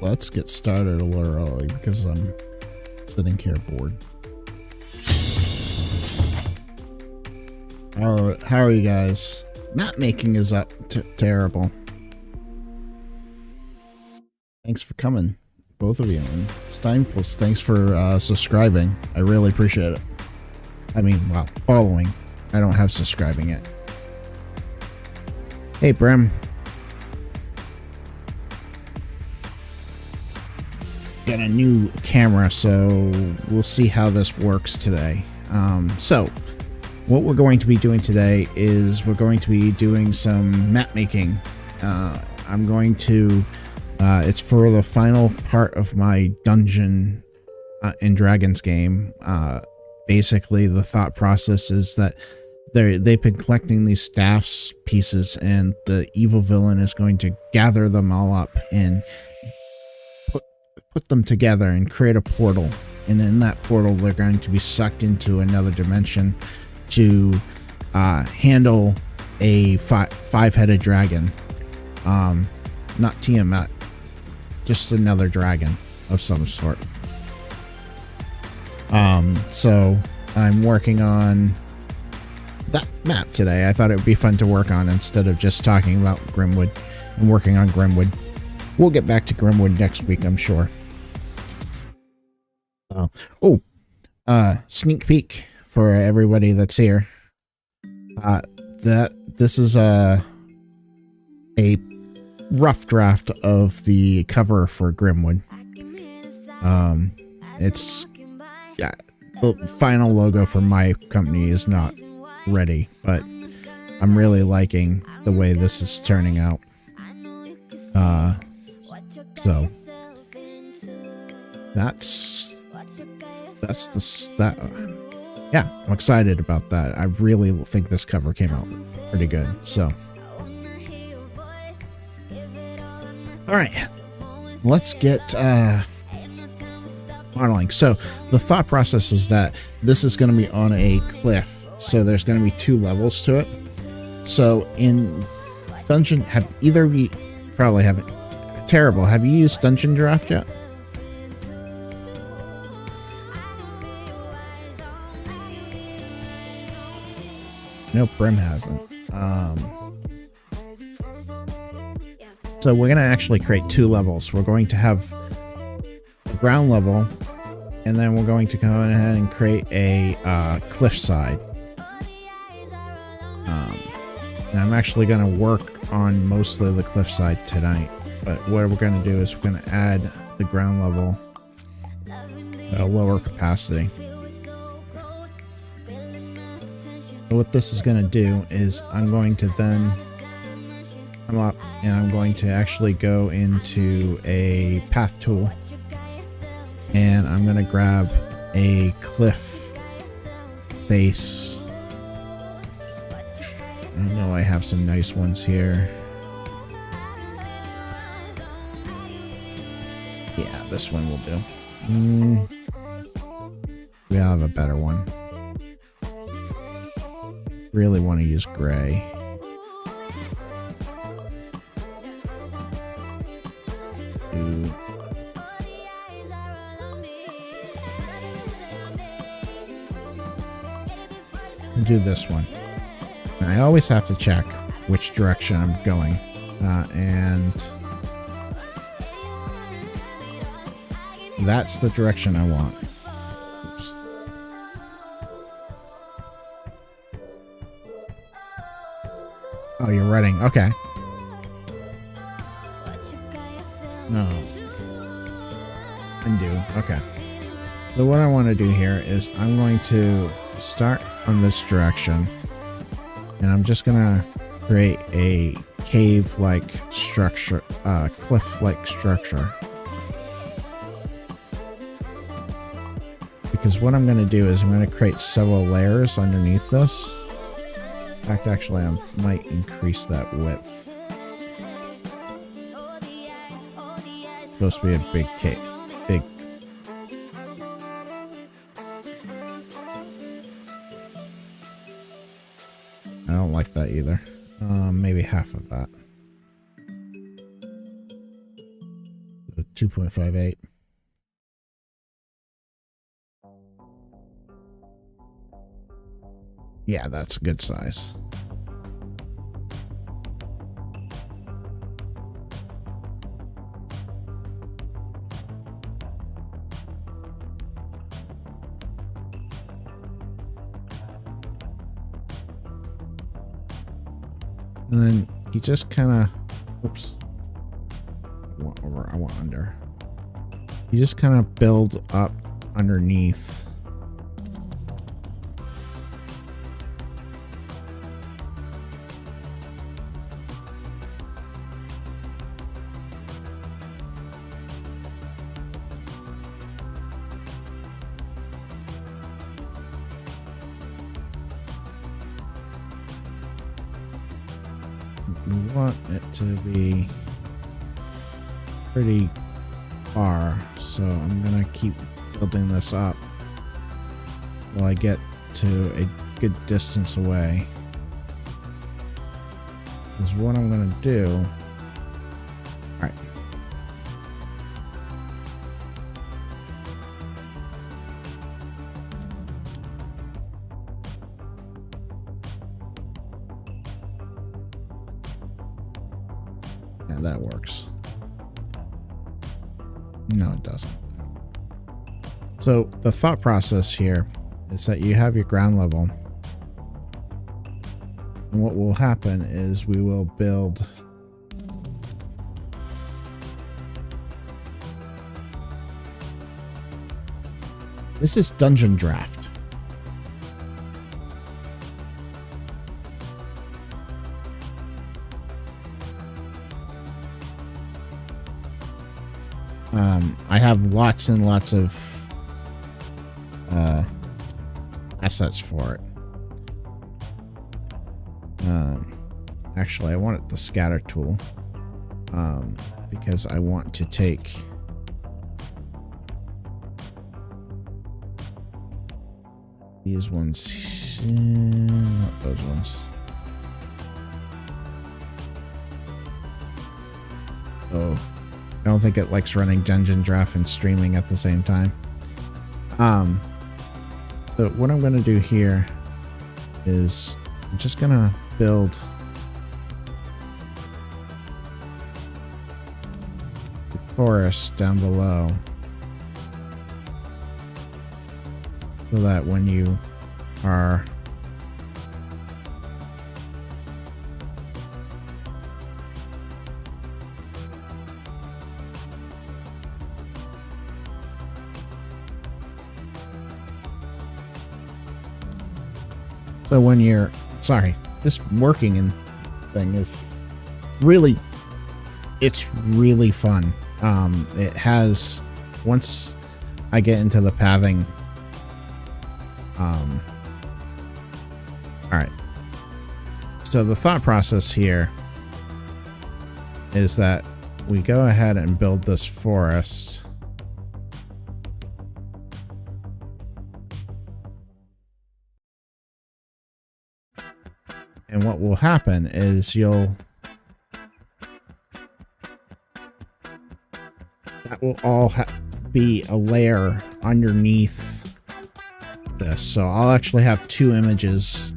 let's get started a little early because I'm sitting here bored. How are you guys? Map making is up terrible. Thanks for coming, both of you. And Steinpuls, thanks for subscribing. I really appreciate it. I mean, well, following. I don't have subscribing yet. Hey, Brim. Got a new camera, so we'll see how this works today. So what we're going to be doing today is we're going to be doing some map making. I'm going to it's for the final part of my Dungeon and Dragons game. Basically the thought process is that they've been collecting these staffs pieces, and the evil villain is going to gather them all up and put them together and create a portal. And in that portal, they're going to be sucked into another dimension to handle a five-headed dragon. Not Tiamat, just another dragon of some sort. So I'm working on that map today. I thought it would be fun to work on instead of just talking about Grimwood and working on Grimwood. We'll get back to Grimwood next week, I'm sure. Sneak peek for everybody that's here. This is a rough draft of the cover for Grimwood. It's the final logo for my company is not ready, but I'm really liking the way this is turning out. So yeah, I'm excited about that. I really think this cover came out pretty good. So all right, let's get modeling. So the thought process is that this is going to be on a cliff, so there's going to be 2 levels to it. So in Dungeon, have either of you probably haven't? Terrible. Have you used Dungeondraft yet? Nope, Brim hasn't. So we're going to actually create 2 levels. We're going to have a ground level, and then we're going to go ahead and create a cliffside. And I'm actually going to work on mostly the cliffside tonight. But what we're going to do is we're going to add the ground level at a lower capacity. So what this is going to do is I'm going to then come up and I'm going to actually go into a path tool, and I'm going to grab a cliff base. I know I have some nice ones here. Yeah, this one will do. We have a better one. Really want to use gray. Do this one. And I always have to check which direction I'm going, and that's the direction I want. Oops. Oh, you're writing. Okay. No. Undo. Okay. So what I want to do here is I'm going to start on this direction, and I'm just gonna create a cave-like structure, cliff-like structure. Because what I'm going to do is I'm going to create several layers underneath this. In fact, actually, I might increase that width. It's supposed to be a big cave. Big. I don't like that either. Maybe half of that. So 2.58. Yeah, that's a good size. And then you just kind of, oops, I want over, I want under. You just kind of build up underneath. We want it to be pretty far, so I'm gonna keep building this up while I get to a good distance away. Because what I'm gonna do, all right. Yeah, that works. No, it doesn't. So the thought process here is that you have your ground level. And what will happen is we will build this is Dungeondraft. I have lots and lots of assets for it. Actually, I wanted the scatter tool because I want to take these ones, not those ones. Oh, I don't think it likes running Dungeondraft and streaming at the same time. So what I'm going to do here is I'm just going to build the forest down below so that when you are sorry, this working and thing is really, it's really fun. It has, once I get into the pathing, all right. So the thought process here is that we go ahead and build this forest. And what will happen is that will all be a layer underneath this. So I'll actually have two images,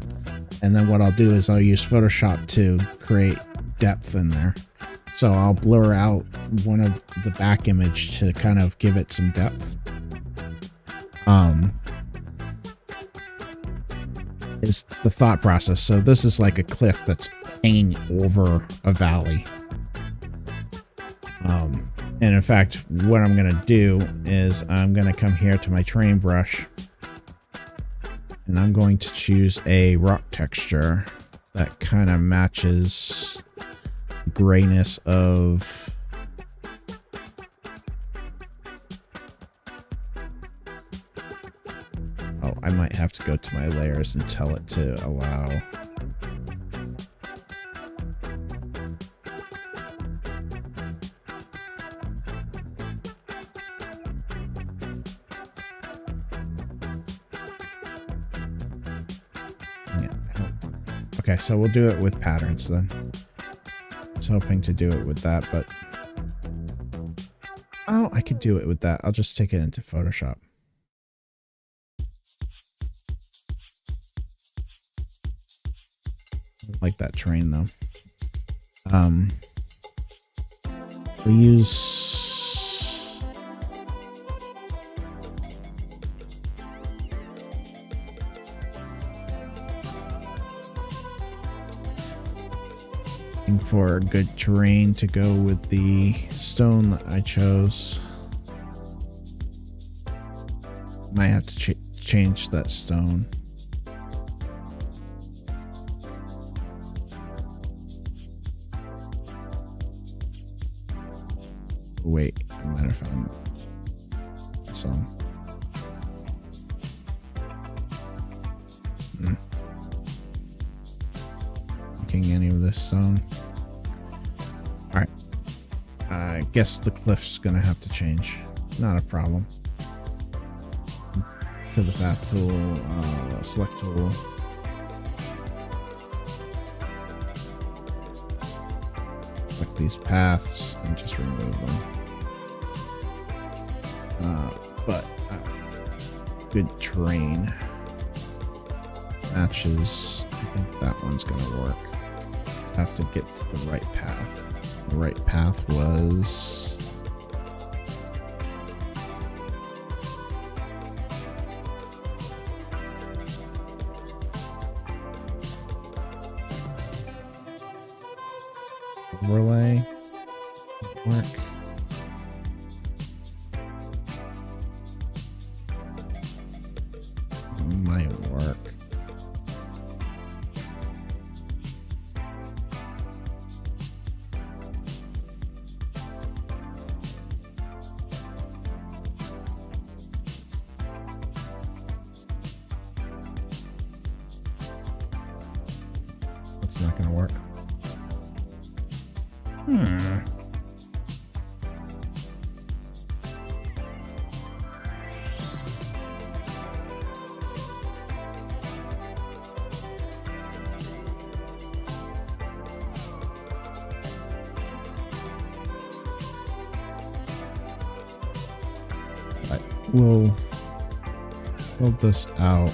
and then what I'll do is I'll use Photoshop to create depth in there. So I'll blur out one of the back image to kind of give it some depth. Is the thought process. So this is like a cliff that's hanging over a valley. And in fact, what I'm going to do is I'm going to come here to my terrain brush, and I'm going to choose a rock texture that kind of matches the grayness of I might have to go to my layers and tell it to allow. Yeah. Okay, so we'll do it with patterns then. I was hoping to do it with that, but Oh, I could do it with that. I'll just take it into Photoshop. I like that terrain though. We use looking for a good terrain to go with the stone that I chose. Might have to change that stone. Wait, I might have found some. Making any of this stone. Alright. I guess the cliff's gonna have to change. Not a problem. To the path tool, select tool. Select these paths and just remove them. But good terrain matches. I think that one's gonna work. Have to get to the right path. The right path was overlay. Work. Might work. That's not gonna work. We'll build this out.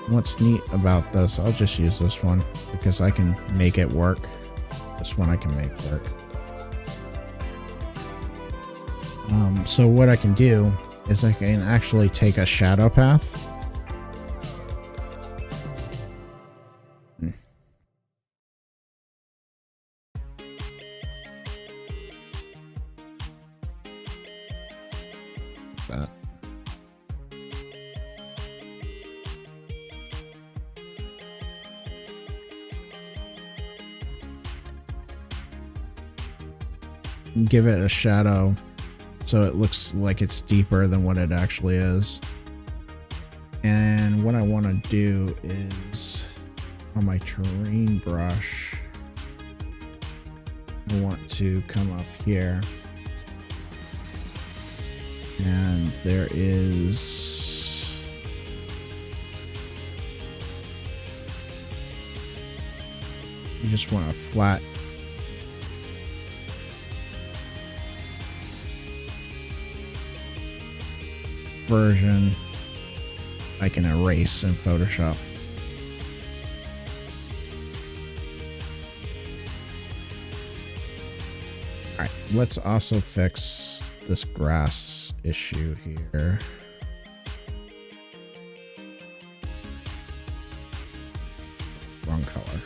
What's neat about this, I'll just use this one because I can make it work. This one I can make work. So what I can do is I can actually take a shadow path. That. Give it a shadow so it looks like it's deeper than what it actually is. And what I want to do is on my terrain brush, I want to come up here. And there is you just want a flat version I can erase in Photoshop. Alright, let's also fix this grass issue here. Wrong color.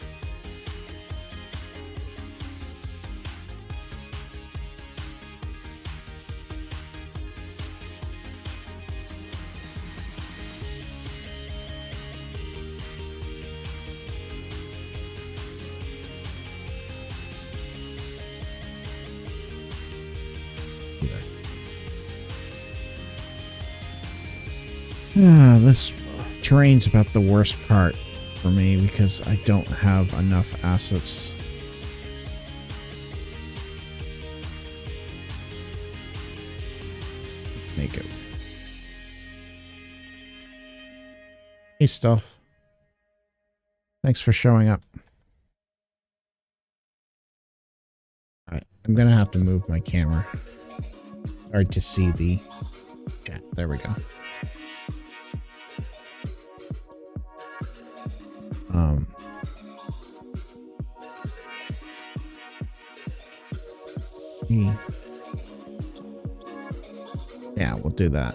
This terrain's about the worst part for me because I don't have enough assets. Make it. Hey, Stuff. Thanks for showing up. Alright, I'm gonna have to move my camera. Hard to see the chat. There we go. Yeah, we'll do that.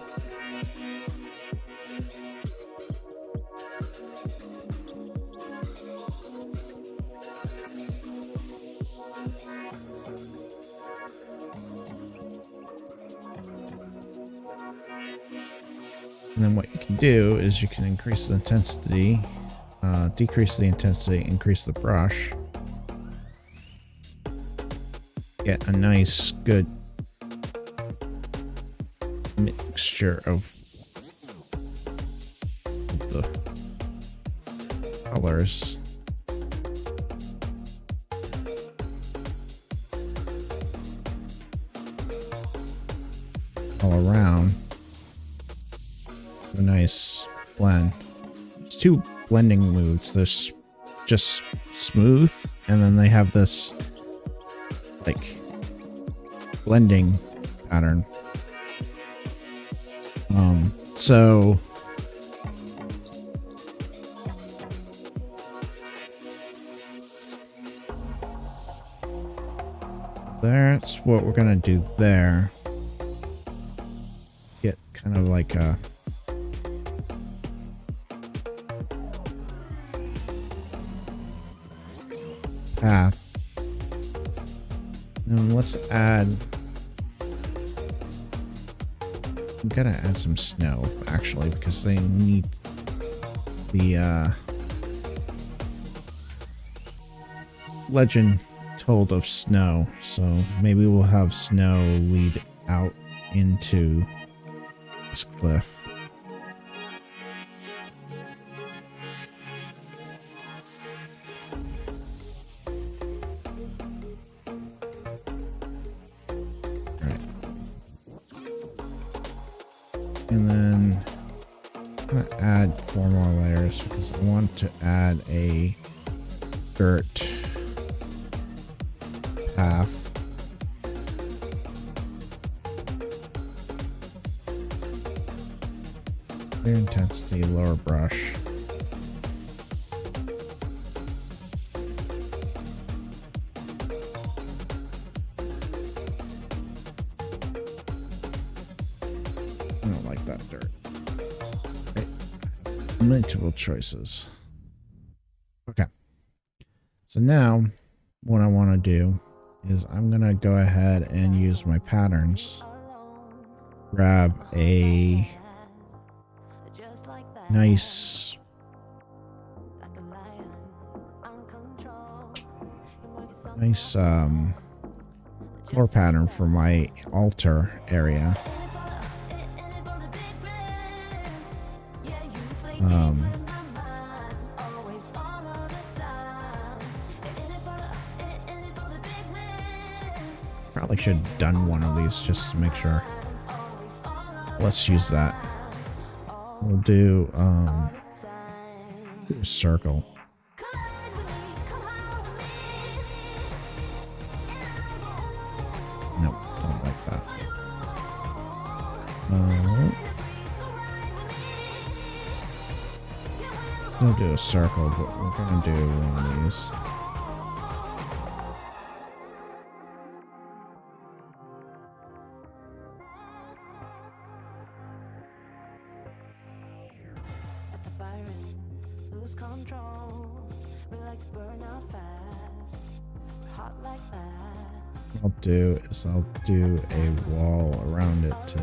And then what you can do is you can increase the intensity, decrease the intensity, increase the brush. Get a nice, good mixture of the colors. All around. A nice blend. It's two blending moods. There's just smooth, and then they have this like blending pattern. So that's what we're gonna do there. Get kind of like a path. And let's add, I'm gonna add some snow actually, because they need the legend told of snow, so maybe we'll have snow lead out into this cliff. And then I'm going to add 4 more layers because I want to add a dirt path. Clear intensity, lower brush. I don't like that dirt. Right. Multiple choices. Okay. So now what I want to do is I'm going to go ahead and use my patterns. Grab a nice floor pattern for my altar area. Probably should have done one of these just to make sure. Let's use that. We'll do a circle. Nope, don't like that. We'll do a circle, but we're gonna do one of these. I'll do a wall around it to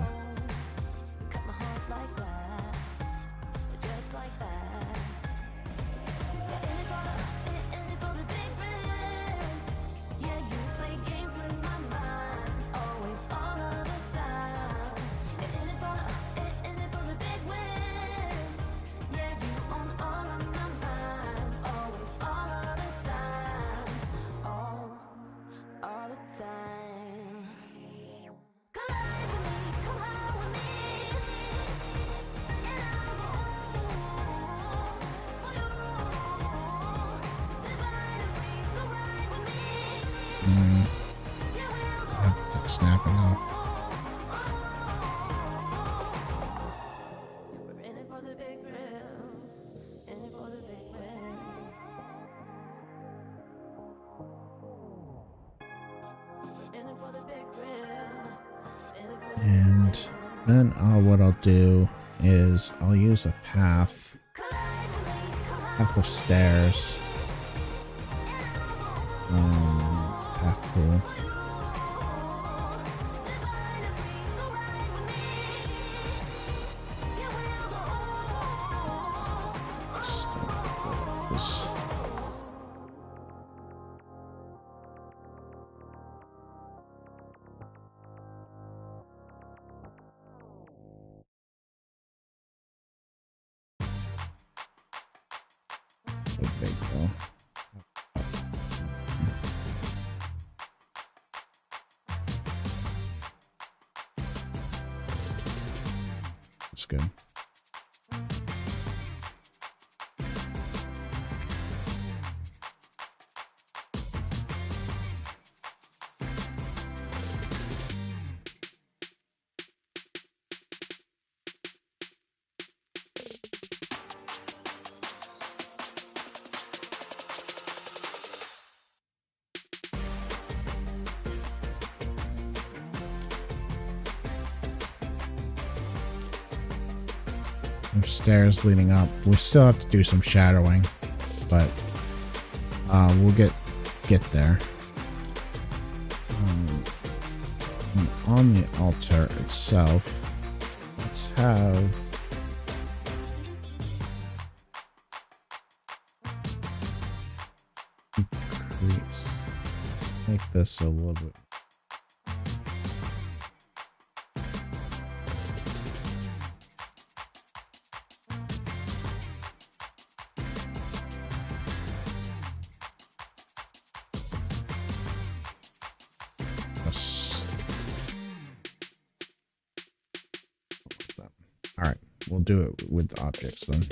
snapping off. And then what I'll do is I'll use a path of stairs. Path pool. That's good. There's stairs leading up. We still have to do some shadowing, but we'll get there. And on the altar itself, let's have increase. Make this a little bit. All right, we'll do it with objects then.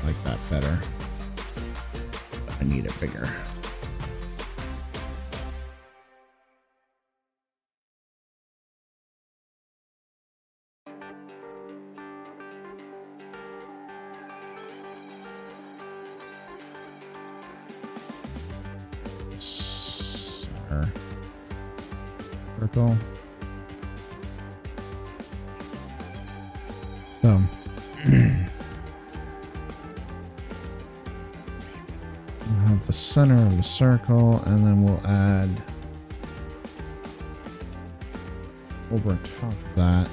Like that better. I need it bigger. Circle. So we'll have the center of the circle, and then we'll add over top of that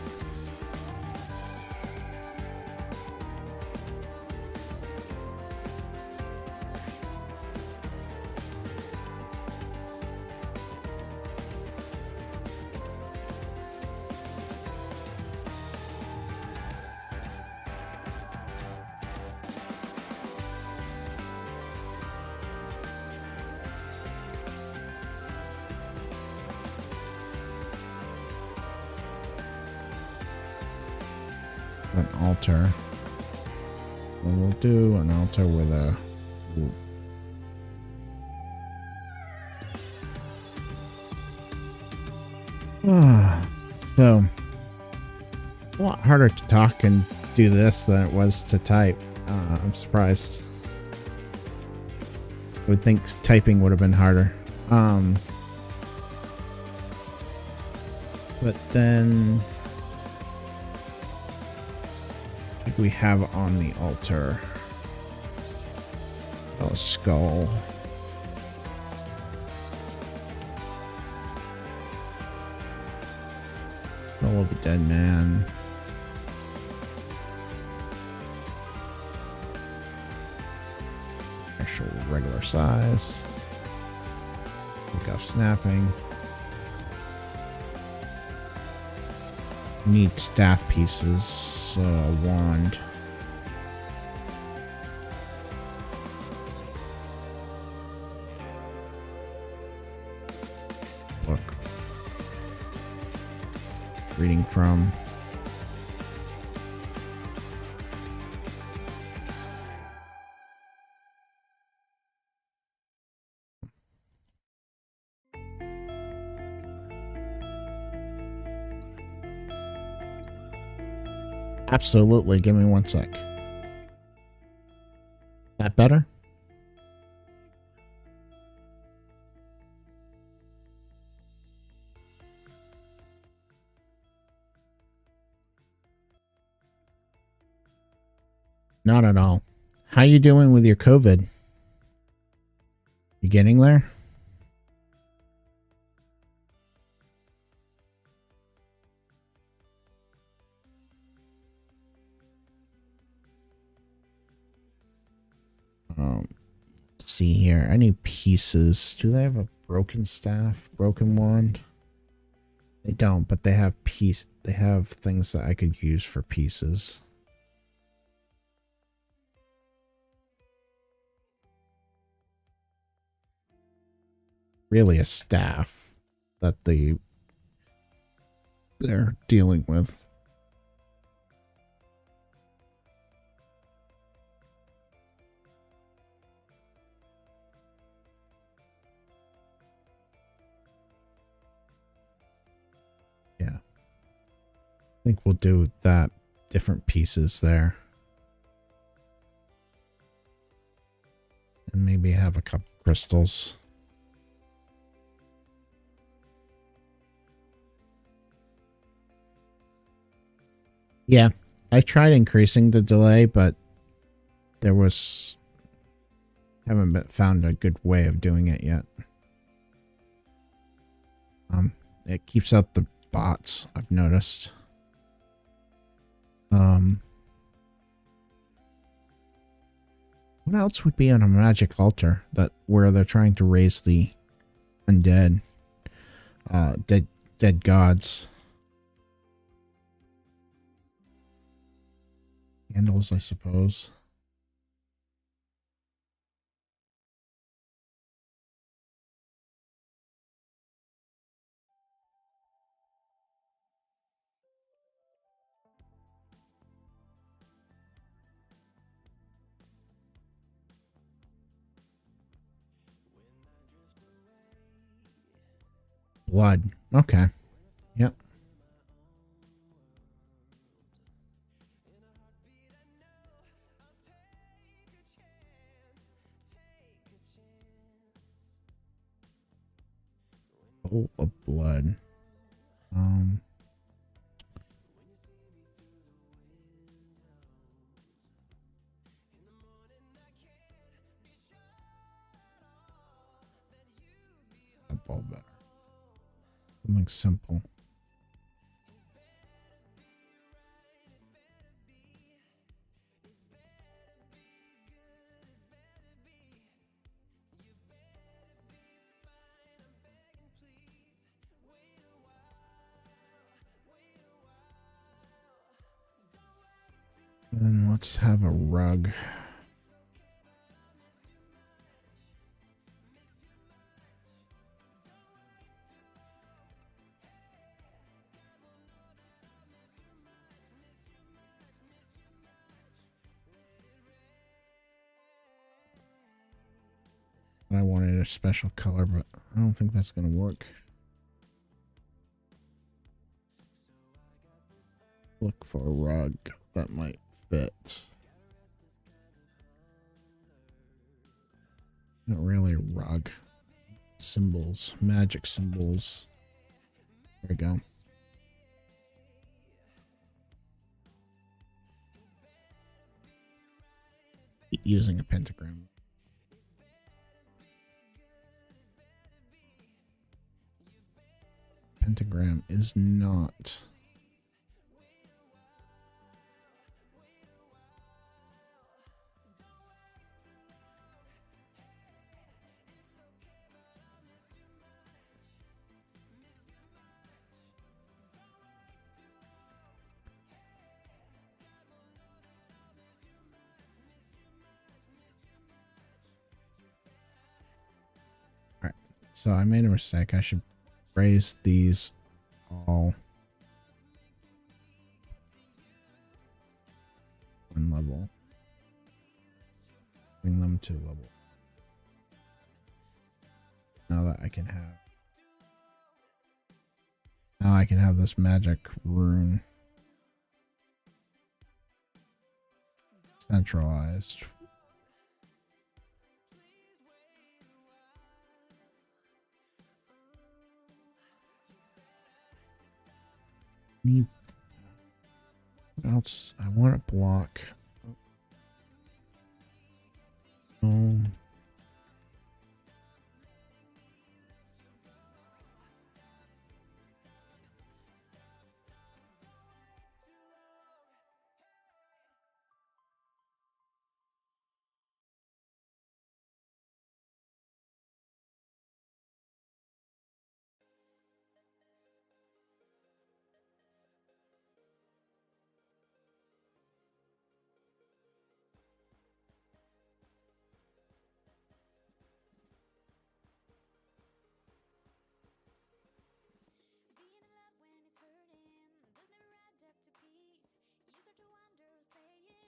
an altar. And we'll do an altar with a so it's a lot harder to talk and do this than it was to type. I'm surprised. I would think typing would have been harder. But then I think we have on the altar a skull. Skull of a dead man. Actual regular size. Pick up snapping. Need staff pieces, so a wand. reading from. Absolutely. Give me 1 sec. That better? Not at all. How you doing with your COVID? You getting there? Let's see here. Any pieces? Do they have a broken staff? Broken wand? They don't, but they have They have things that I could use for pieces. Really a staff that they're dealing with. Yeah. I think we'll do that. Different pieces there. And maybe have a couple crystals. Yeah, I tried increasing the delay, but there was... haven't found a good way of doing it yet. It keeps out the bots, I've noticed. What else would be on a magic altar where they're trying to raise the undead, dead gods? Candles, I suppose. Blood. Okay. Yep. Bowl of blood. A bowl better. Something simple. And let's have a rug. I wanted a special color, but I don't think that's going to work. Look for a rug that might fit. Not really a rug. Symbols, magic symbols. There we go. Using a pentagram. Pentagram is not. Alright, so I made a mistake. I should raise these all level. Bring them to level. Now that I can have. Now I can have this magic rune centralized. Need what else? I want to block.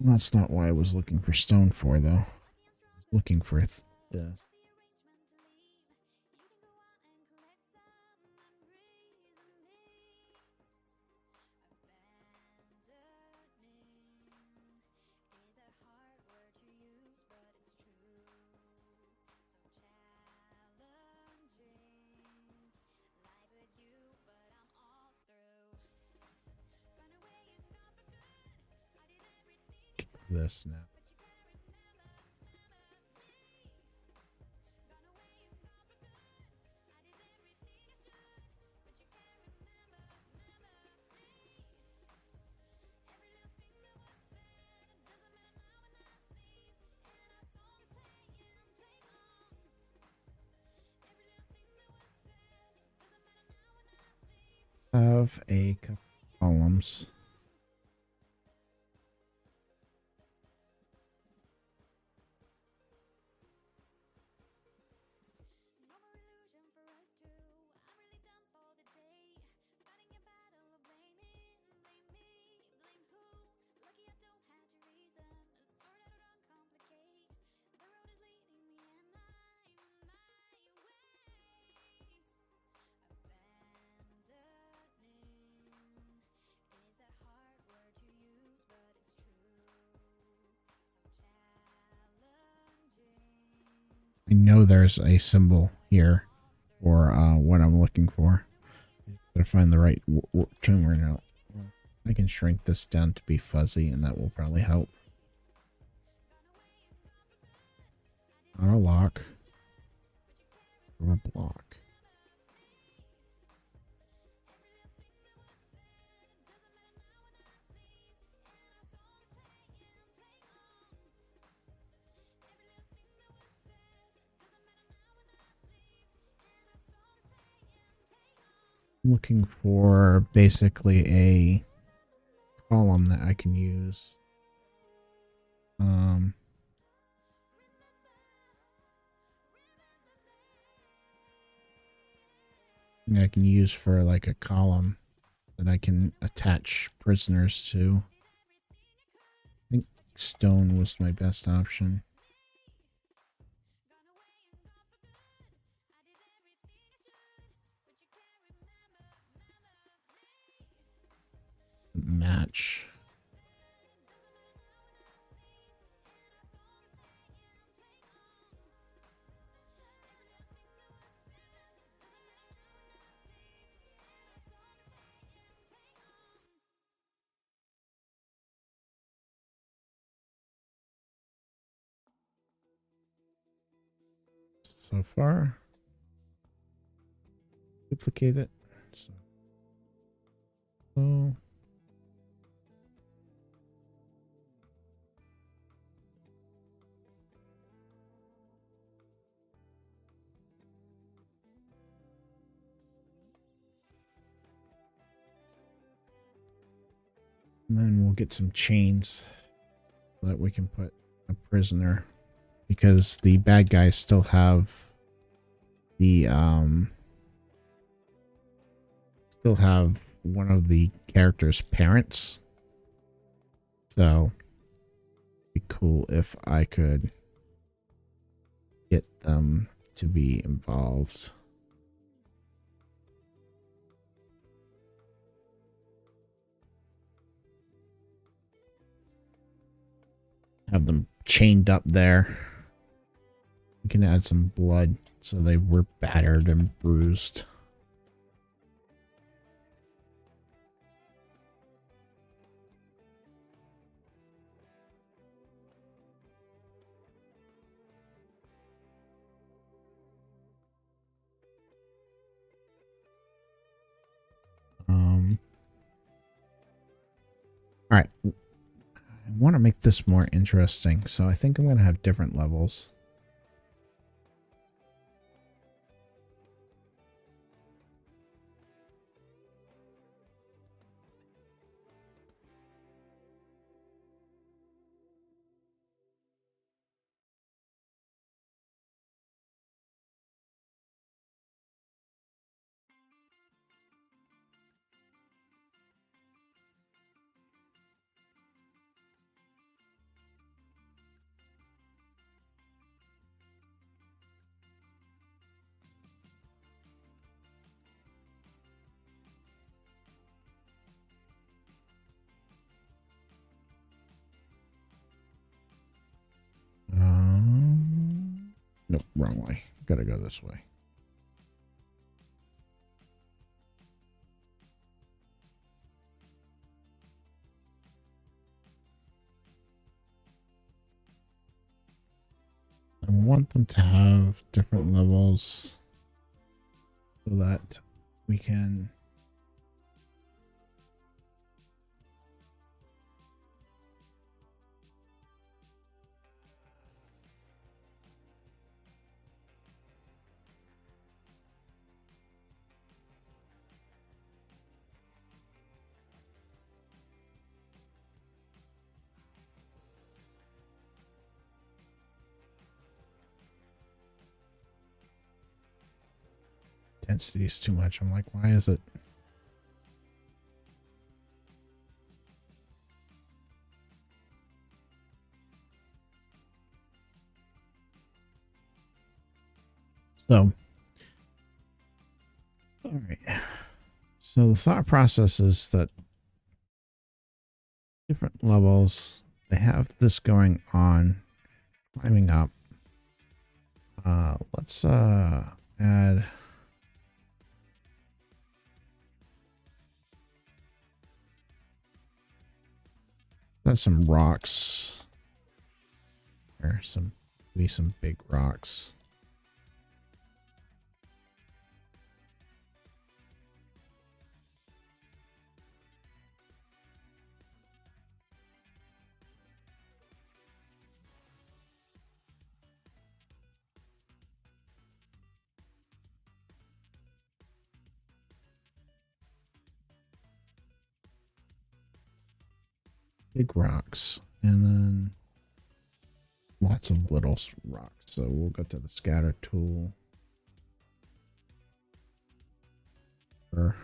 That's not why I was looking for stone for, though. Looking for this. This now. Have a couple columns. I know there's a symbol here for what I'm looking for. Gotta find the right term right now. I can shrink this down to be fuzzy, and that will probably help. Not a lock. Or a block. Looking for basically a column that I can use. I can use for like a column that I can attach prisoners to. I think stone was my best option. Match. So far, duplicate it. So. And then we'll get some chains so that we can put a prisoner, because the bad guys still have the one of the character's parents. So Be cool if I could get them to be involved. Have them chained up there. We can add some blood so they were battered and bruised. All right. I want to make this more interesting, so I think I'm going to have different levels. Nope, wrong way. Gotta go this way. I want them to have different levels so that we can density is too much. I'm like, why is it? So, all right. So the thought process is that different levels, they have this going on, climbing up. Let's add some rocks. Or maybe some big rocks. Big rocks, and then lots of little rocks. So we'll go to the scatter tool. Pebbles.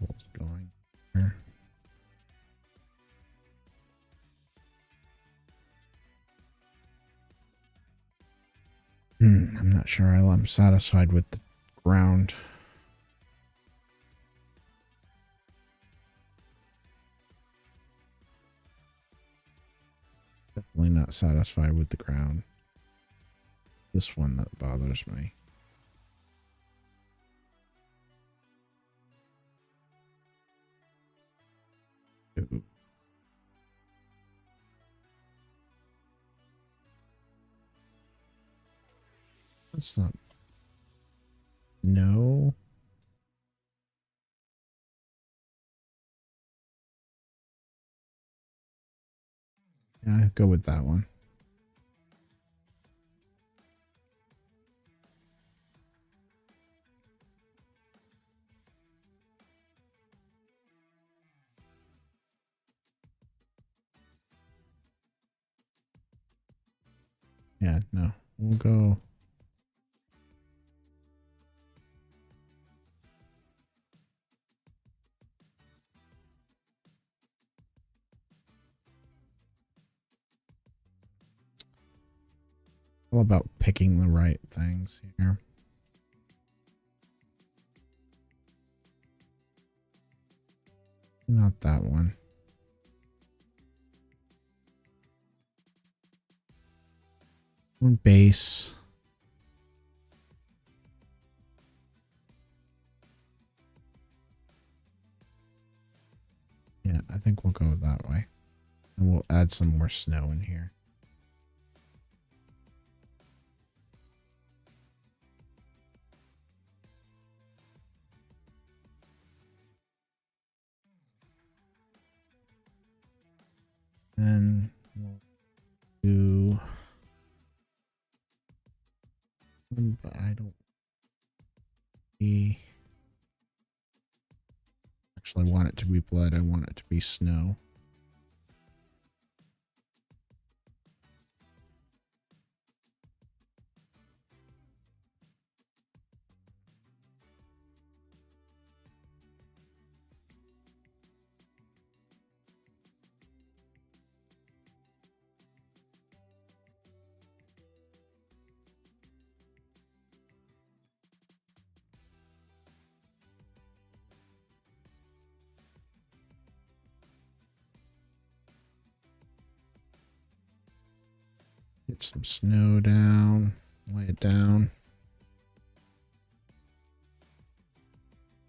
Pebbles going here. I'm not sure I'm satisfied with the ground. Definitely not satisfied with the ground. This one that bothers me. Ooh. That's not... No. Yeah, go with that one. Yeah, no. We'll go. All about picking the right things here. Not that one. One base. Yeah, I think we'll go that way. And we'll add some more snow in here. Then we'll do... But I don't... Actually, I want it to be blood. I want it to be snow. Get some snow down. Lay it down.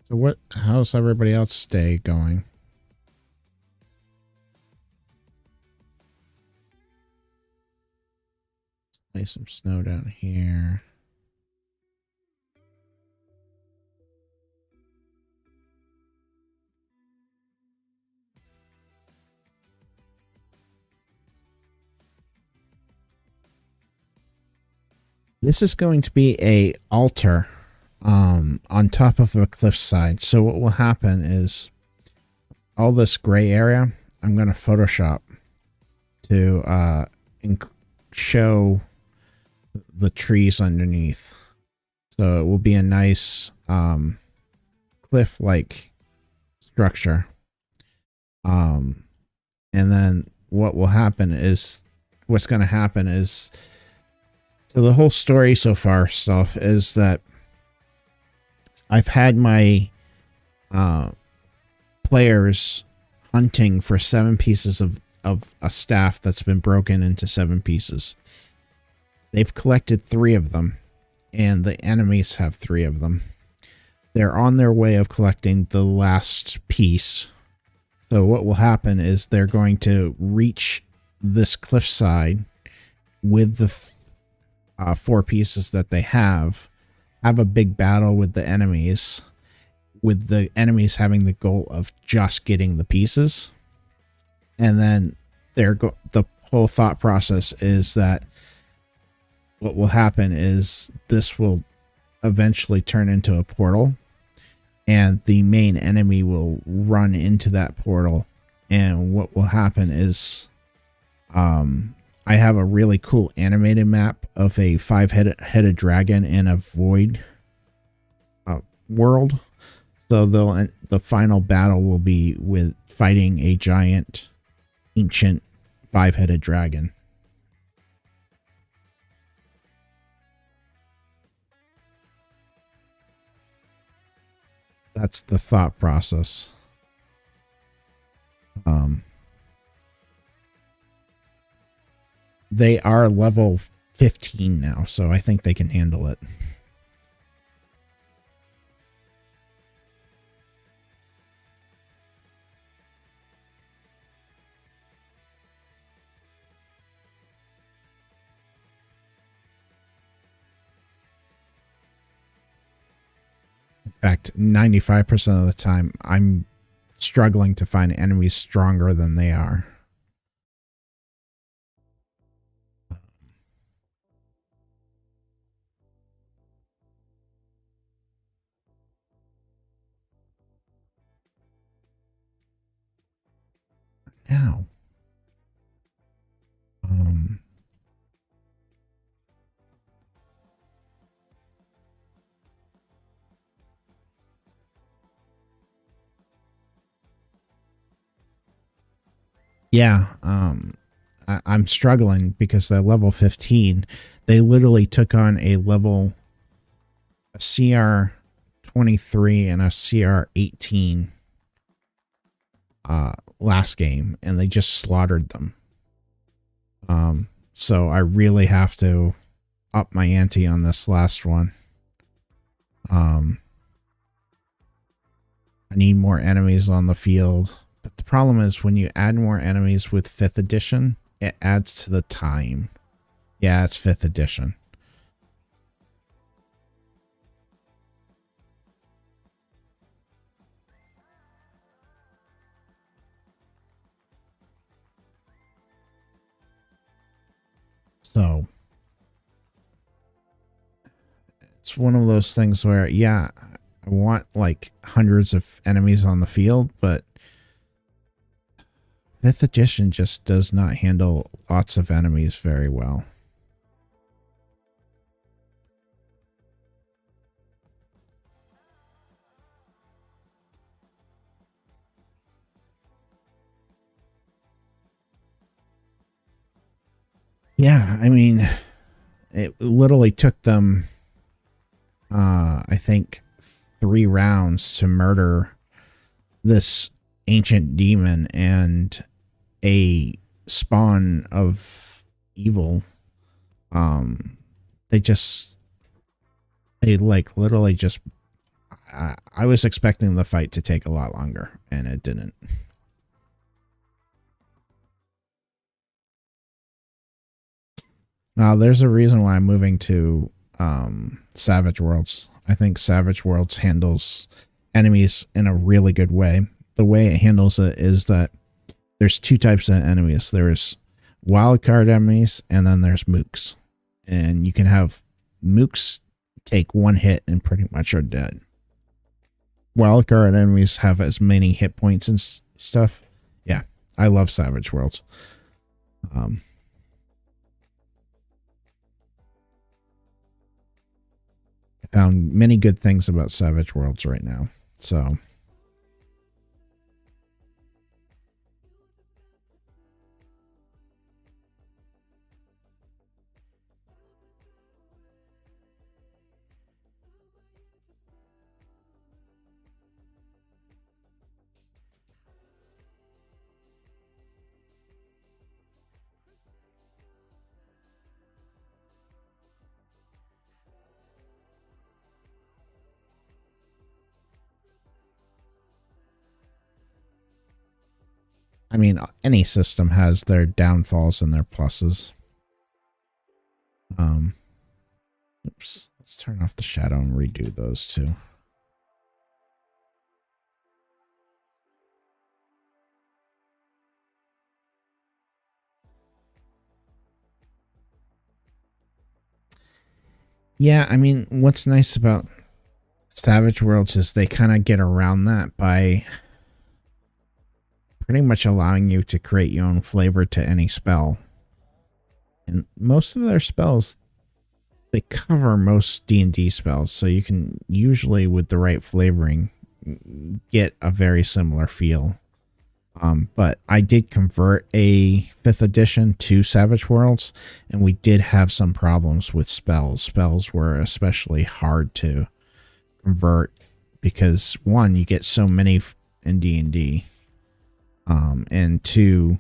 So how's everybody else stay going? Lay some snow down here. This is going to be a altar on top of a cliffside. So what will happen is all this gray area, I'm going to Photoshop to show the trees underneath. So it will be a nice cliff-like structure. And then what's going to happen is, so the whole story so far stuff is that I've had my players hunting for 7 pieces of a staff that's been broken into 7 pieces. They've collected 3 of them, and the enemies have 3 of them. They're on their way of collecting the last piece. So what will happen is they're going to reach this cliffside with the 4 pieces that they have a big battle with the enemies, with the enemies having the goal of just getting the pieces. And then the whole thought process is that what will happen is this will eventually turn into a portal, and the main enemy will run into that portal. And what will happen is I have a really cool animated map of a 5-headed dragon in a void world. So the final battle will be with fighting a giant, ancient 5-headed dragon. That's the thought process. They are level 15 now, so I think they can handle it. In fact, 95% of the time, I'm struggling to find enemies stronger than they are. Yeah, I'm struggling because they're level 15. They literally took on a CR 23 and a CR 18 last game, and they just slaughtered them. So I really have to up my ante on this last one. I need more enemies on the field, but the problem is when you add more enemies with 5th edition, it adds to the time. Yeah, it's 5th edition. So it's one of those things where, yeah, I want like hundreds of enemies on the field, but 5th edition just does not handle lots of enemies very well. Yeah, I mean, it literally took them, I think, 3 rounds to murder this ancient demon and a spawn of evil. They like literally just, I was expecting the fight to take a lot longer, and it didn't. Now, there's a reason why I'm moving to Savage Worlds. I think Savage Worlds handles enemies in a really good way. The way it handles it is that there's 2 types of enemies. There's wildcard enemies, and then there's mooks. And you can have mooks take 1 hit and pretty much are dead. Wildcard enemies have as many hit points and stuff. Yeah, I love Savage Worlds. Found many good things about Savage Worlds right now. So I mean, any system has their downfalls and their pluses. Oops. Let's turn off the shadow and redo those 2. Yeah, I mean, what's nice about Savage Worlds is they kind of get around that by pretty much allowing you to create your own flavor to any spell. And most of their spells, they cover most D&D spells, so you can usually, with the right flavoring, get a very similar feel. But I did convert a 5th edition to Savage Worlds, and we did have some problems with spells. Spells were especially hard to convert because, 1, you get so many in D&D, and 2,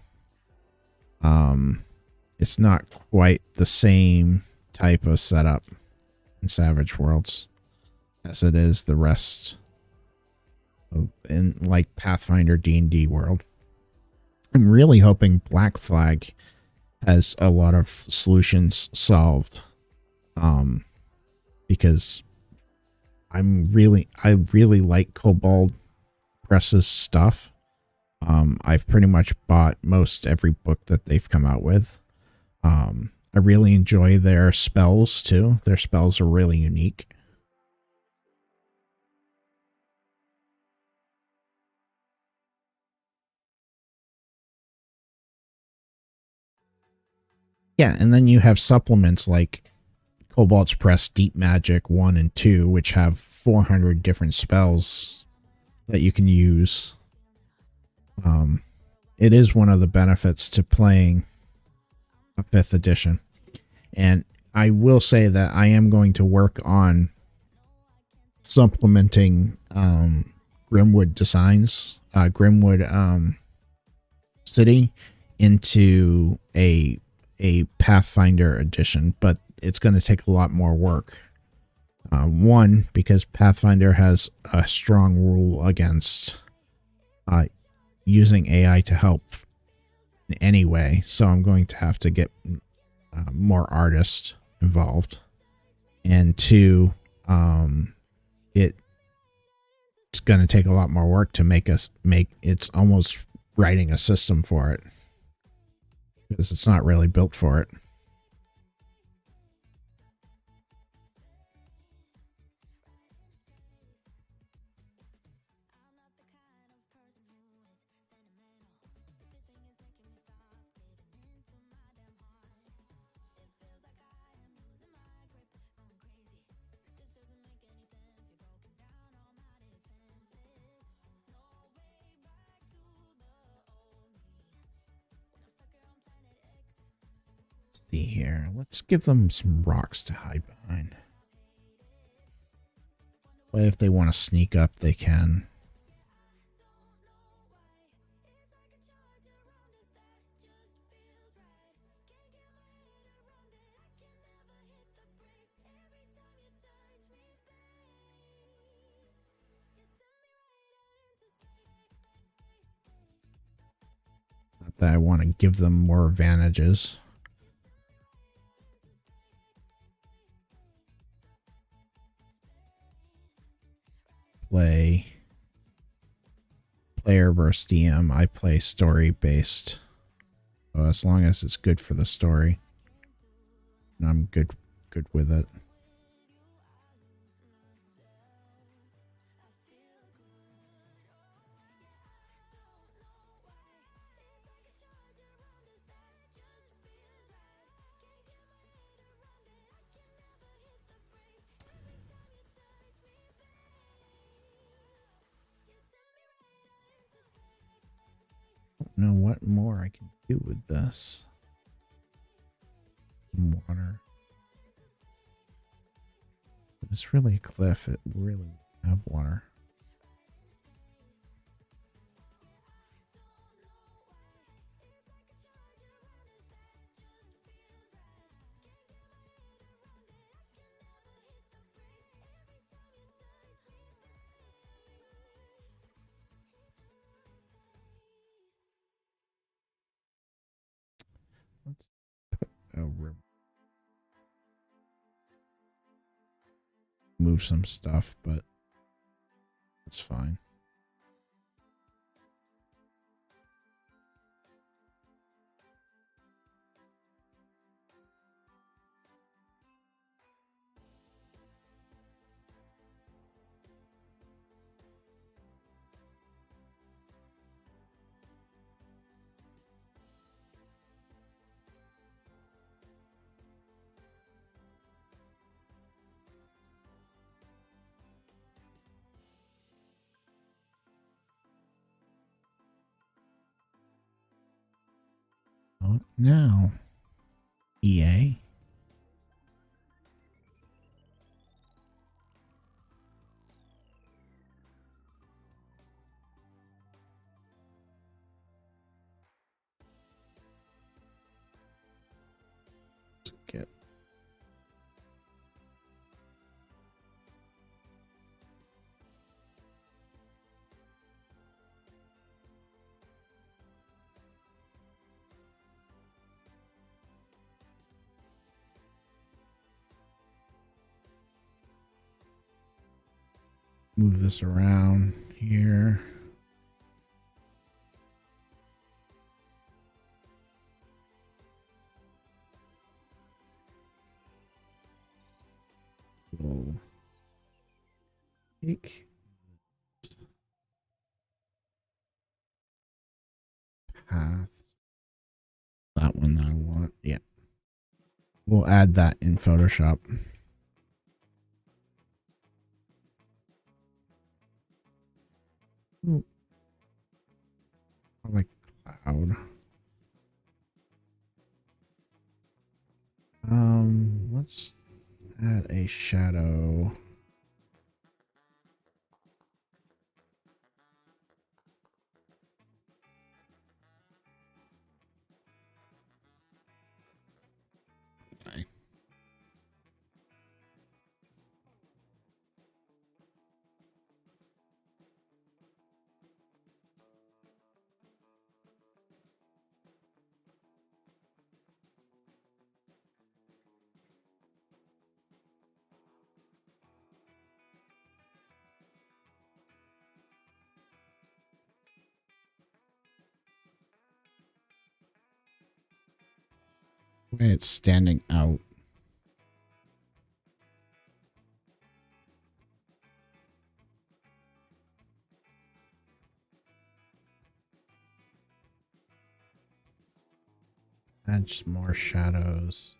it's not quite the same type of setup in Savage Worlds as it is the rest of, in like Pathfinder D&D world. I'm really hoping Black Flag has a lot of solutions solved, because I really like Kobold Press's stuff. I've pretty much bought most every book that they've come out with. I really enjoy their spells too. Their spells are really unique. Yeah, and then you have supplements like Cobalt's Press Deep Magic 1 and 2, which have 400 different spells that you can use. it is one of the benefits to playing a 5th edition. And I will say that I am going to work on supplementing Grimwood Designs, Grimwood City into a Pathfinder edition, but it's going to take a lot more work. One, because Pathfinder has a strong rule against using AI to help in any way, so I'm going to have to get more artists involved. And 2, it's going to take a lot more work to make it's almost writing a system for it, because it's not really built for it. See here, let's give them some rocks to hide behind. But if they want to sneak up, they can. Not that I want to give them more advantages. Player versus DM. I play story based. So as long as it's good for the story, I'm good with it. Know what more I can do with this. Water. But it's really a cliff. It really have water. Let's put a river. Move some stuff, but it's fine. Now, EA. Get move this around here. We'll take path. That one that I want. Yeah. We'll add that in Photoshop. Ooh. I like cloud. cloud. Let's add a shadow. Okay. The way it's standing out. Add some more shadows.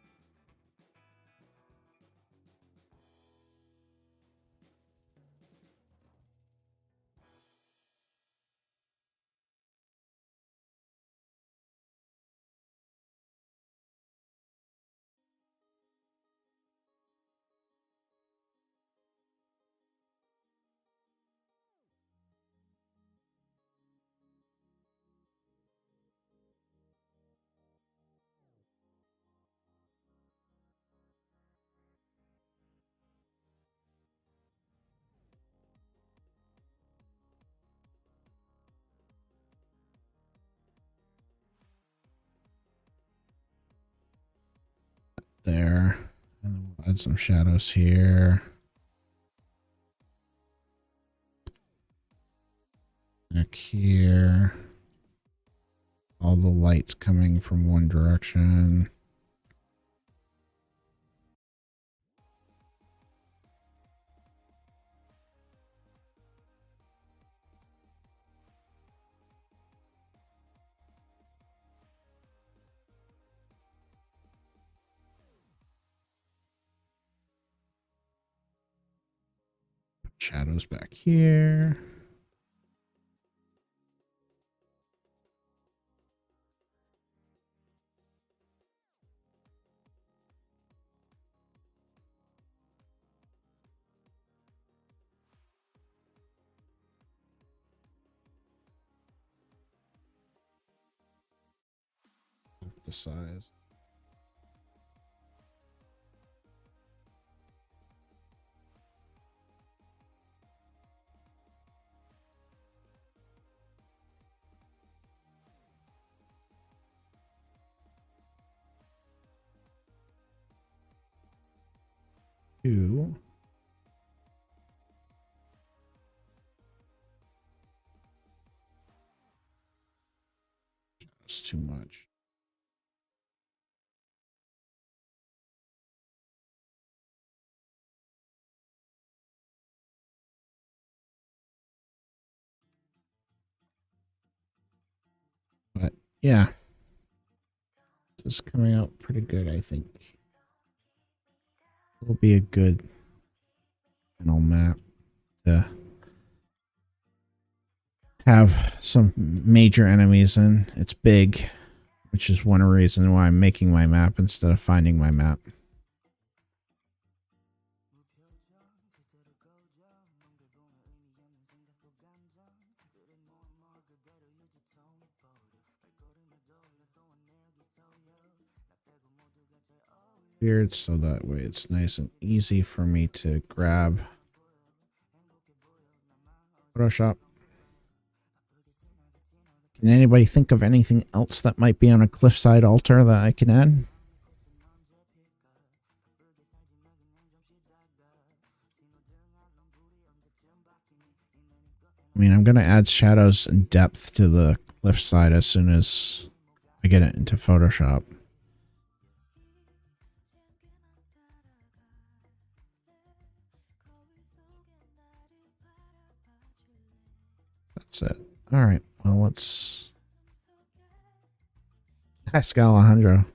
There. And then we'll add some shadows here. Back here. All the lights coming from one direction. Shadows back here. The size. Two. That's too much. But yeah, this is coming out pretty good, I think. Will be a good panel map to have some major enemies in. It's big, which is one reason why I'm making my map instead of finding my map. Weird, so that way it's nice and easy for me to grab Photoshop. Can anybody think of anything else that might be on a cliffside altar that I can add? I mean, I'm going to add shadows and depth to the cliffside as soon as I get it into Photoshop. That's it. All right. Well, let's... Pascal Alejandro.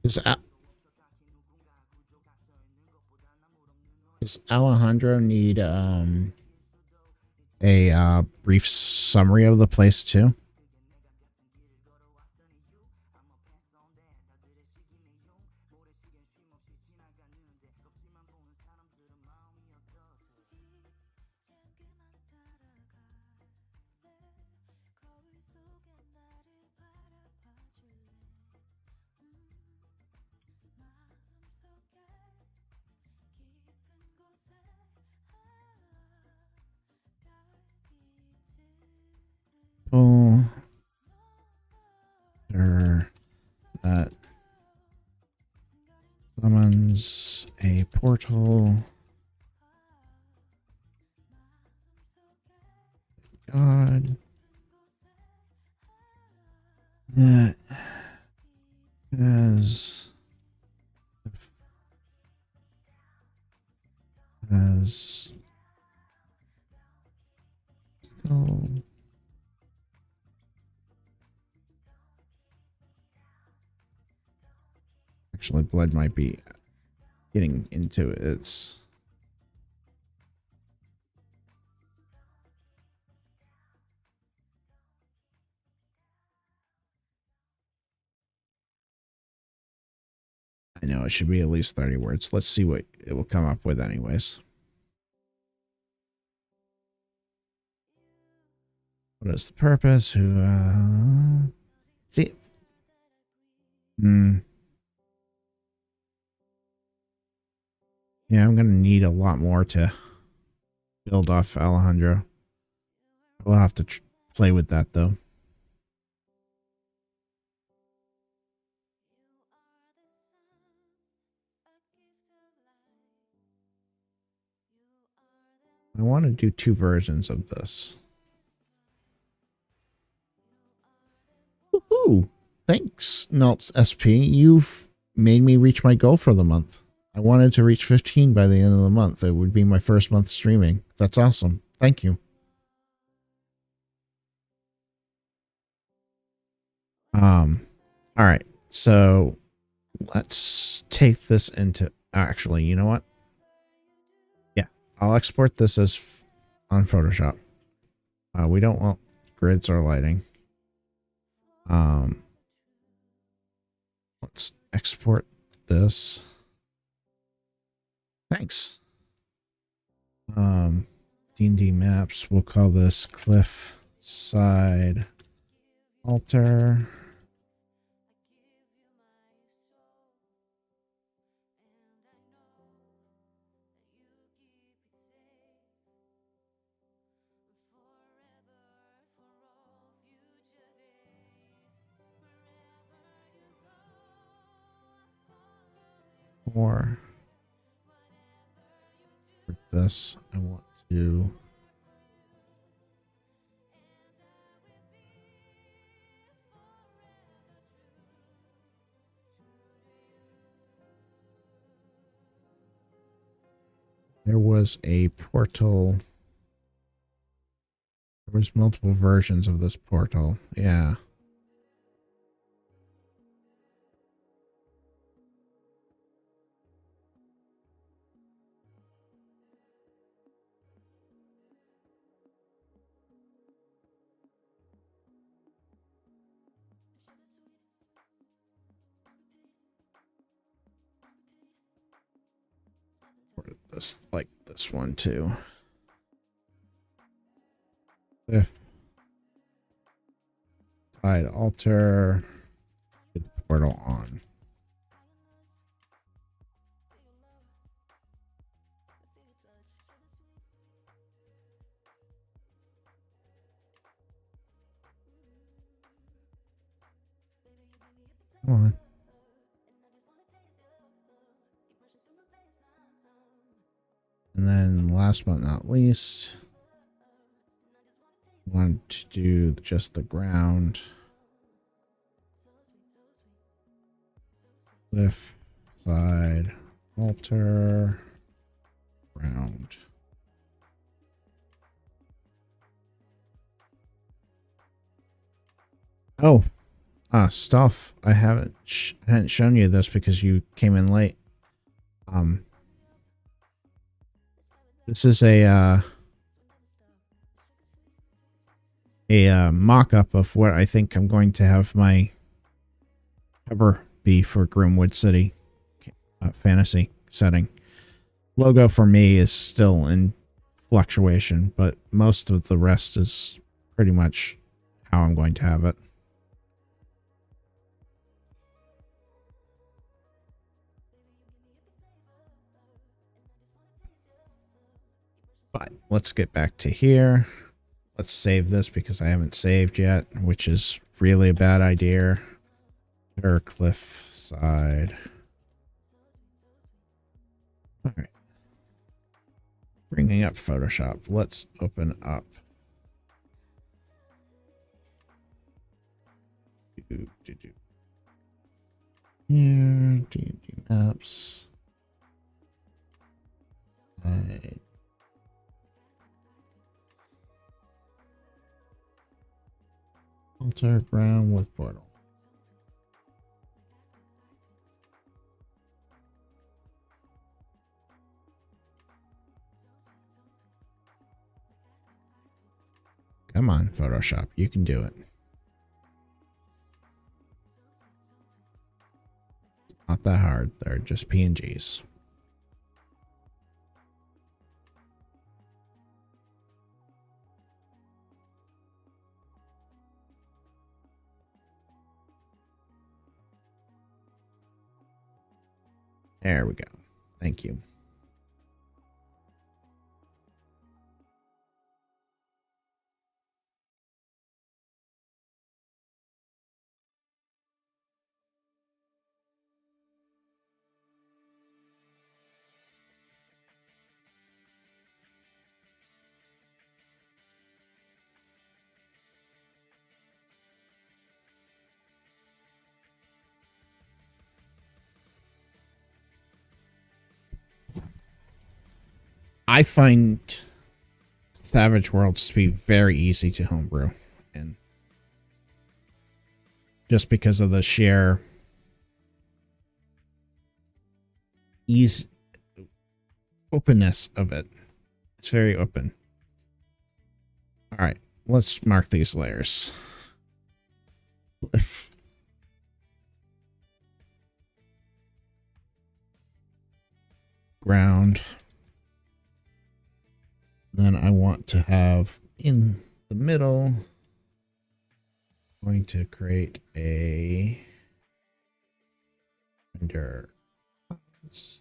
Does, does Alejandro need a brief summary of the place too? Oh, there that summons a portal. God, that has has skull. Actually, blood might be getting into its. I know it should be at least 30 words. Let's see what it will come up with, anyways. What is the purpose? Who, see? Yeah, I'm gonna need a lot more to build off Alejandro. We'll have to play with that, though. I want to do 2 versions of this. Woohoo! Thanks, Nelt SP. You've made me reach my goal for the month. I wanted to reach 15 by the end of the month. It would be my first month streaming. That's awesome. Thank you. All right. So let's take this into, actually, you know what? Yeah, I'll export this as on Photoshop. We don't want grids or lighting. Let's export this. Thanks. D&D maps. We'll call this cliff side altar. Or for this, I want to there was a portal. There was multiple versions of this portal. Yeah. This, like this one too. If side altar, get the portal on. Come on. And then last but not least, I want to do just the ground. Cliff, side, altar, ground. Oh, Stuff. I hadn't shown you this because you came in late. This is a mock-up of what I think I'm going to have my cover be for Grimwood City fantasy setting. Logo for me is still in fluctuation, but most of the rest is pretty much how I'm going to have it. But let's get back to here. Let's save this because I haven't saved yet, which is really a bad idea. Cliffside. All right. Bringing up Photoshop. Let's open up. Here, D&D maps. Altar ground with portal. Come on, Photoshop. You can do it. Not that hard. They're just PNGs. There we go. Thank you. I find Savage Worlds to be very easy to homebrew, and just because of the sheer ease, openness of it. It's very open. All right, let's mark these layers. Ground. Then I want to have in the middle, I'm going to create a render clouds.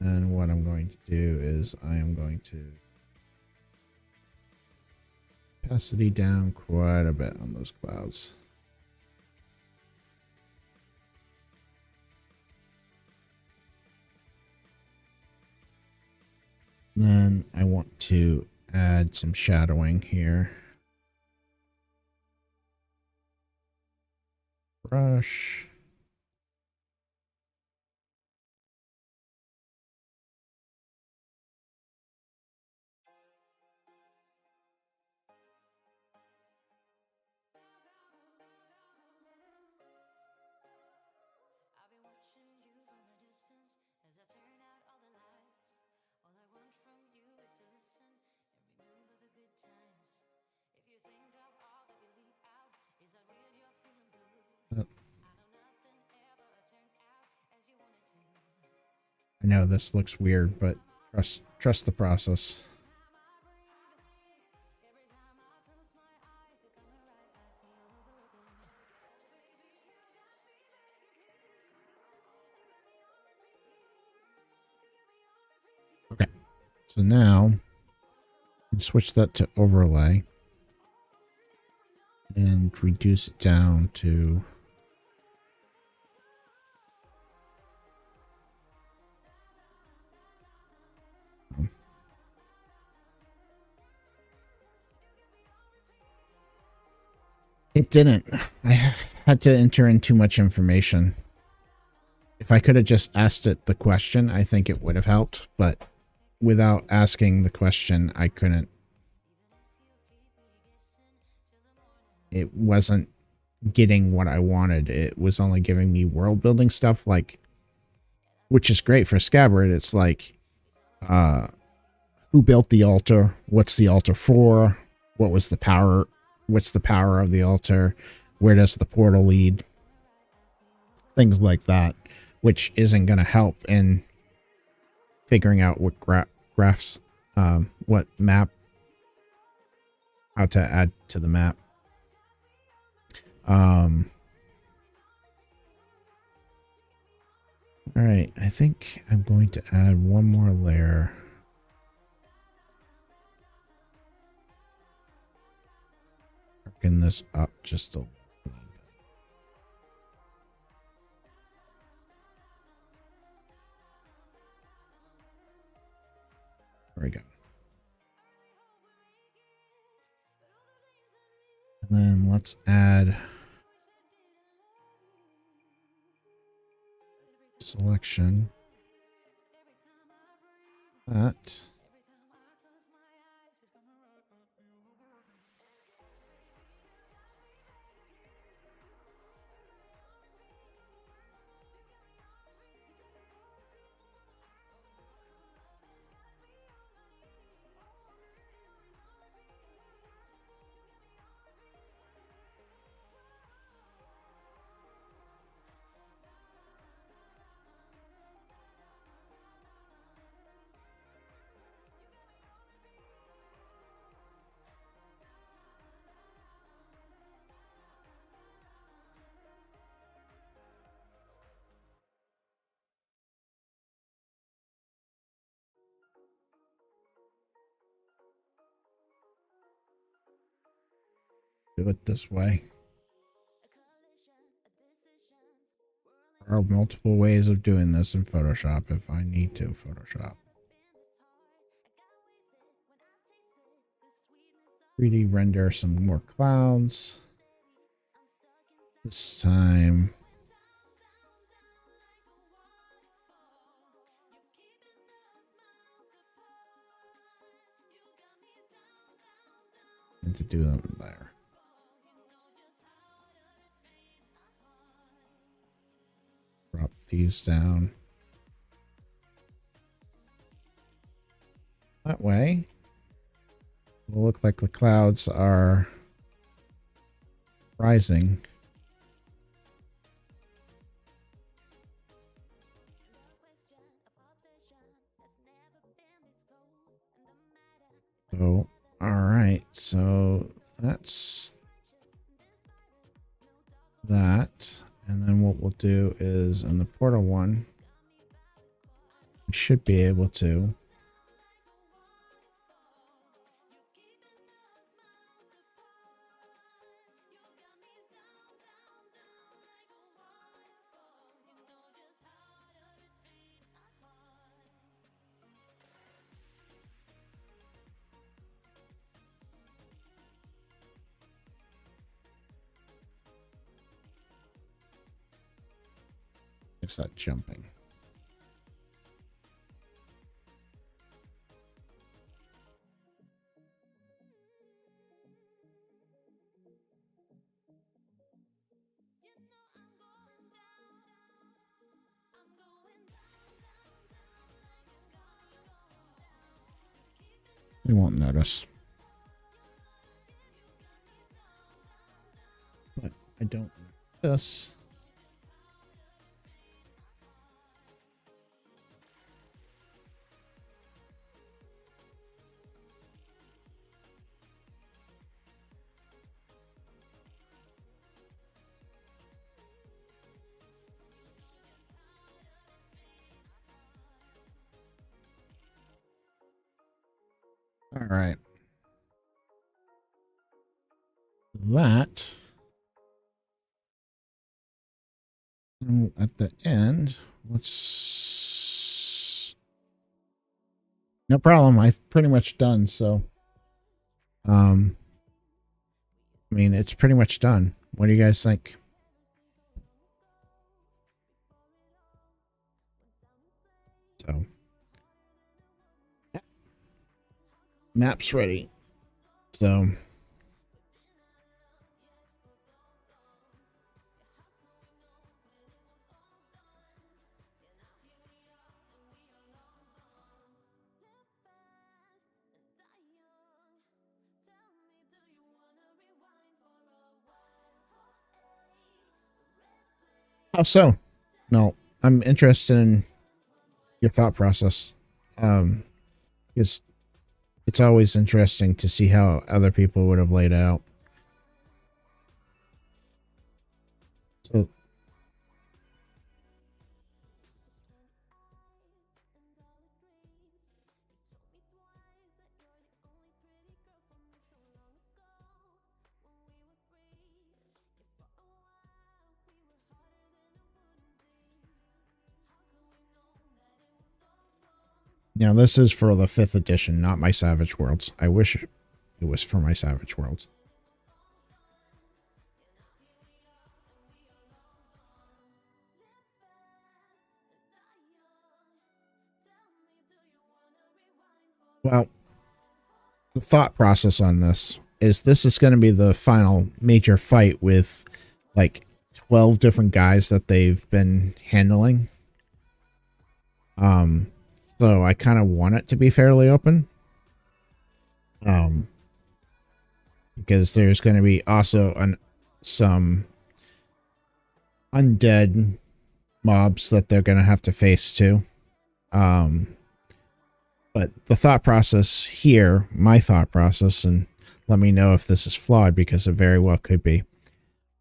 And what I'm going to do is I am going to opacity down quite a bit on those clouds. Then I want to add some shadowing here. Brush. I know this looks weird, but trust the process. Okay, so now switch that to overlay and reduce it down to it didn't. I had to enter in too much information. If I could have just asked it the question, I think it would have helped, but without asking the question, I couldn't. It wasn't getting what I wanted. It was only giving me world building stuff, like, which is great for Scabbard. It's like, who built the altar? What's the altar for? What was the power? What's the power of the altar? Where does the portal lead? Things like that, which isn't going to help in figuring out what graphs, what map, how to add to the map. All right, I think I'm going to add one more layer. Working this up just a little bit. There we go. And then let's add selection. That. Do it this way. There are multiple ways of doing this in Photoshop if I need to Photoshop. 3D render some more clouds. This time. And to do them there. Drop these down. That way, it will look like the clouds are rising. So, all right, so that's that. And then what we'll do is in the portal one, we should be able to fix that jumping. They won't notice. But I don't like this. All right. That. And at the end, let's. No problem. I'm pretty much done. So, I mean, it's pretty much done. What do you guys think? So, map's ready. So, how so? No, I'm interested in your thought process. Because it's always interesting to see how other people would have laid it out. So, now this is for the 5th edition, not my Savage Worlds. I wish it was for my Savage Worlds. Well, the thought process on this is going to be the final major fight with like 12 different guys that they've been handling. So I kind of want it to be fairly open. Because there's going to be also some undead mobs that they're going to have to face too. But the thought process here, my thought process, and let me know if this is flawed because it very well could be.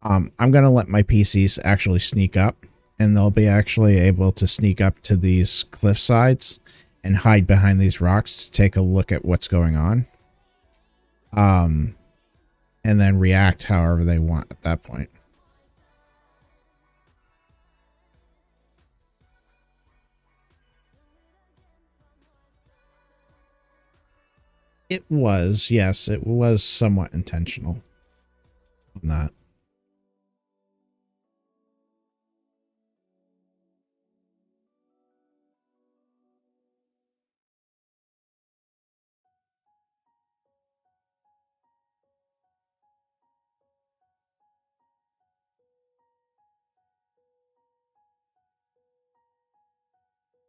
I'm going to let my PCs actually sneak up, and they'll be actually able to sneak up to these cliff sides and hide behind these rocks to take a look at what's going on. And then react however they want at that point. It was, yes, it was somewhat intentional on that.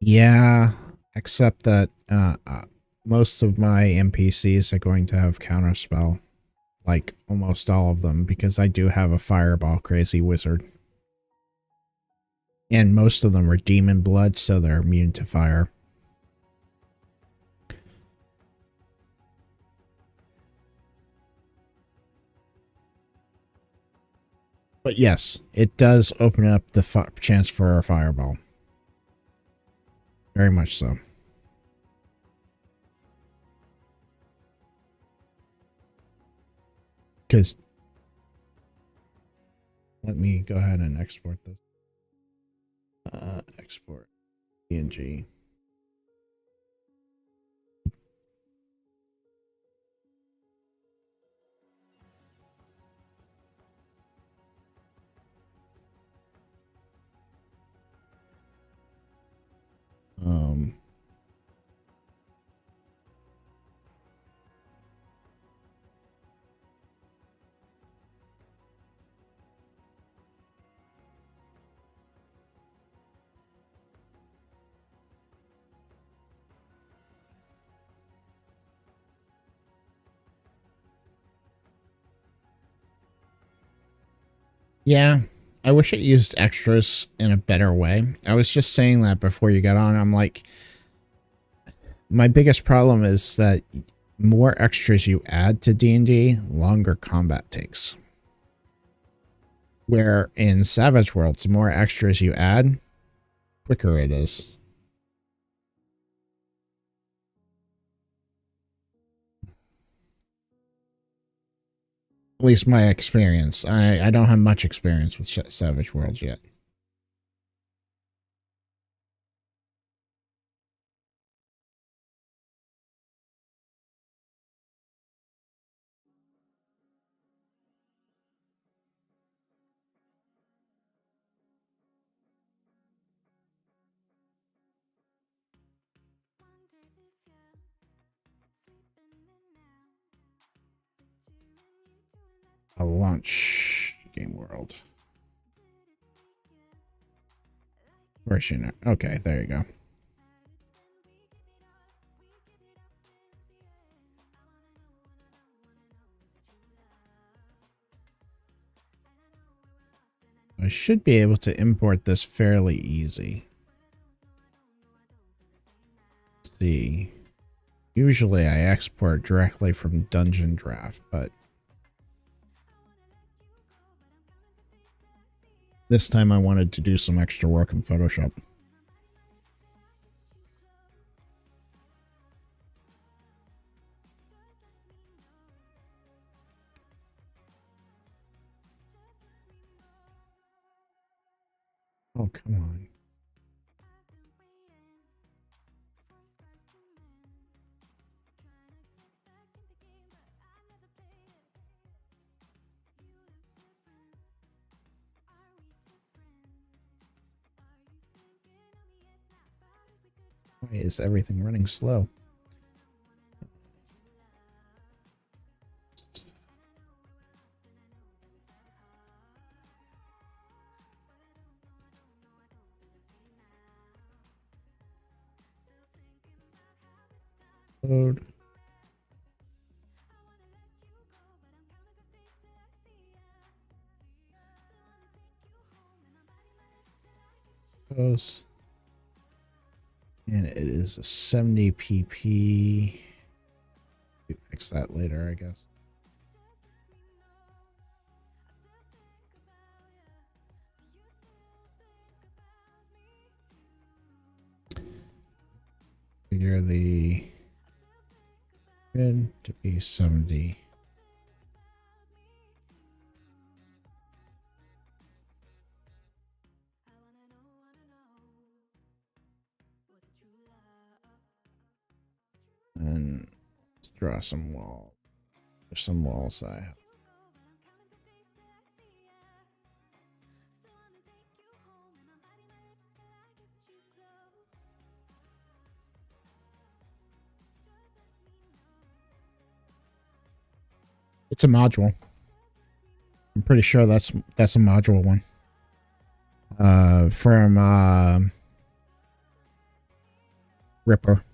Yeah, except that most of my NPCs are going to have counterspell. Like, almost all of them, because I do have a fireball crazy wizard. And most of them are demon blood, so they're immune to fire. But yes, it does open up the chance for a fireball. Very much so. Because let me go ahead and export this. Export PNG. Yeah, I wish it used extras in a better way. I was just saying that before you got on. I'm like, my biggest problem is that more extras you add to D&D, longer combat takes. Where in Savage Worlds, the more extras you add, quicker it is. At least my experience. I don't have much experience with Savage Worlds yet. a launch game world. Where's she now? Okay, there you go. I should be able to import this fairly easy. Let's see. Usually I export directly from Dungeondraft, but this time I wanted to do some extra work in Photoshop. Oh, come on. Why is everything running slow? Load. Close. And it is a 70 pp. We fix that later, I guess. Figure the grid to be 70. And let's draw some wall. There's some walls I have. It's a module. I'm pretty sure that's a module one. From Ripper.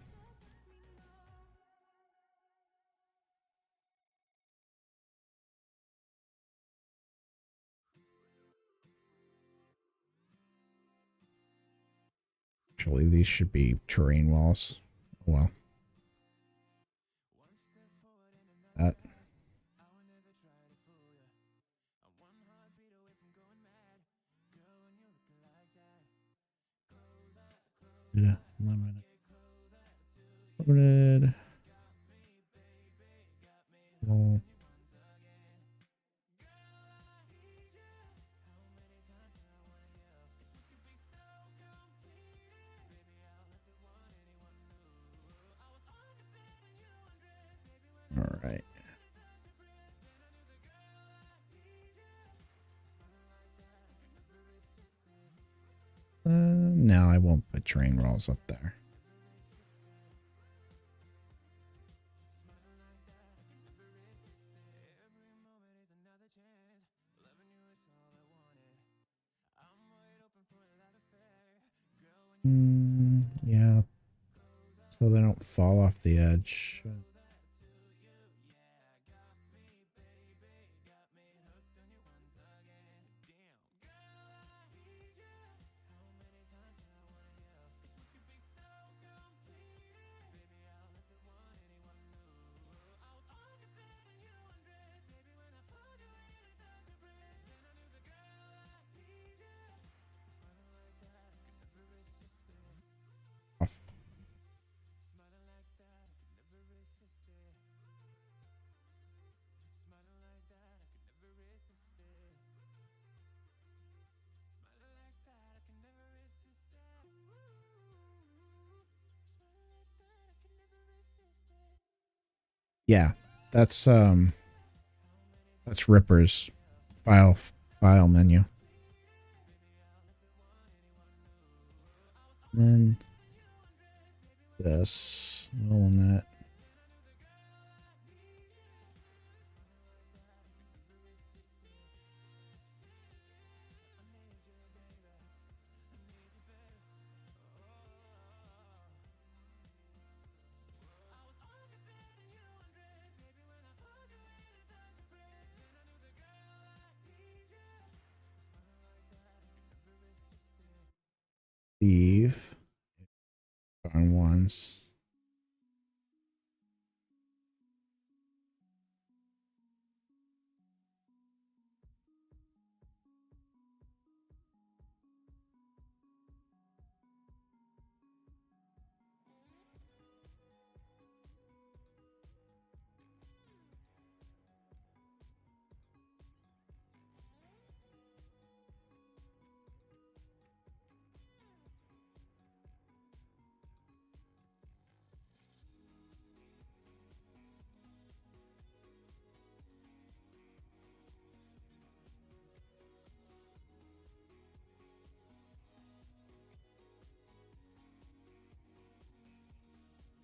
Actually, these should be terrain walls. Well, that. Yeah, limited. Well, all right. No, I won't put terrain walls up there. Yeah. So they don't fall off the edge. Off. Yeah, that's Ripper's file menu. And then this that. believe on once.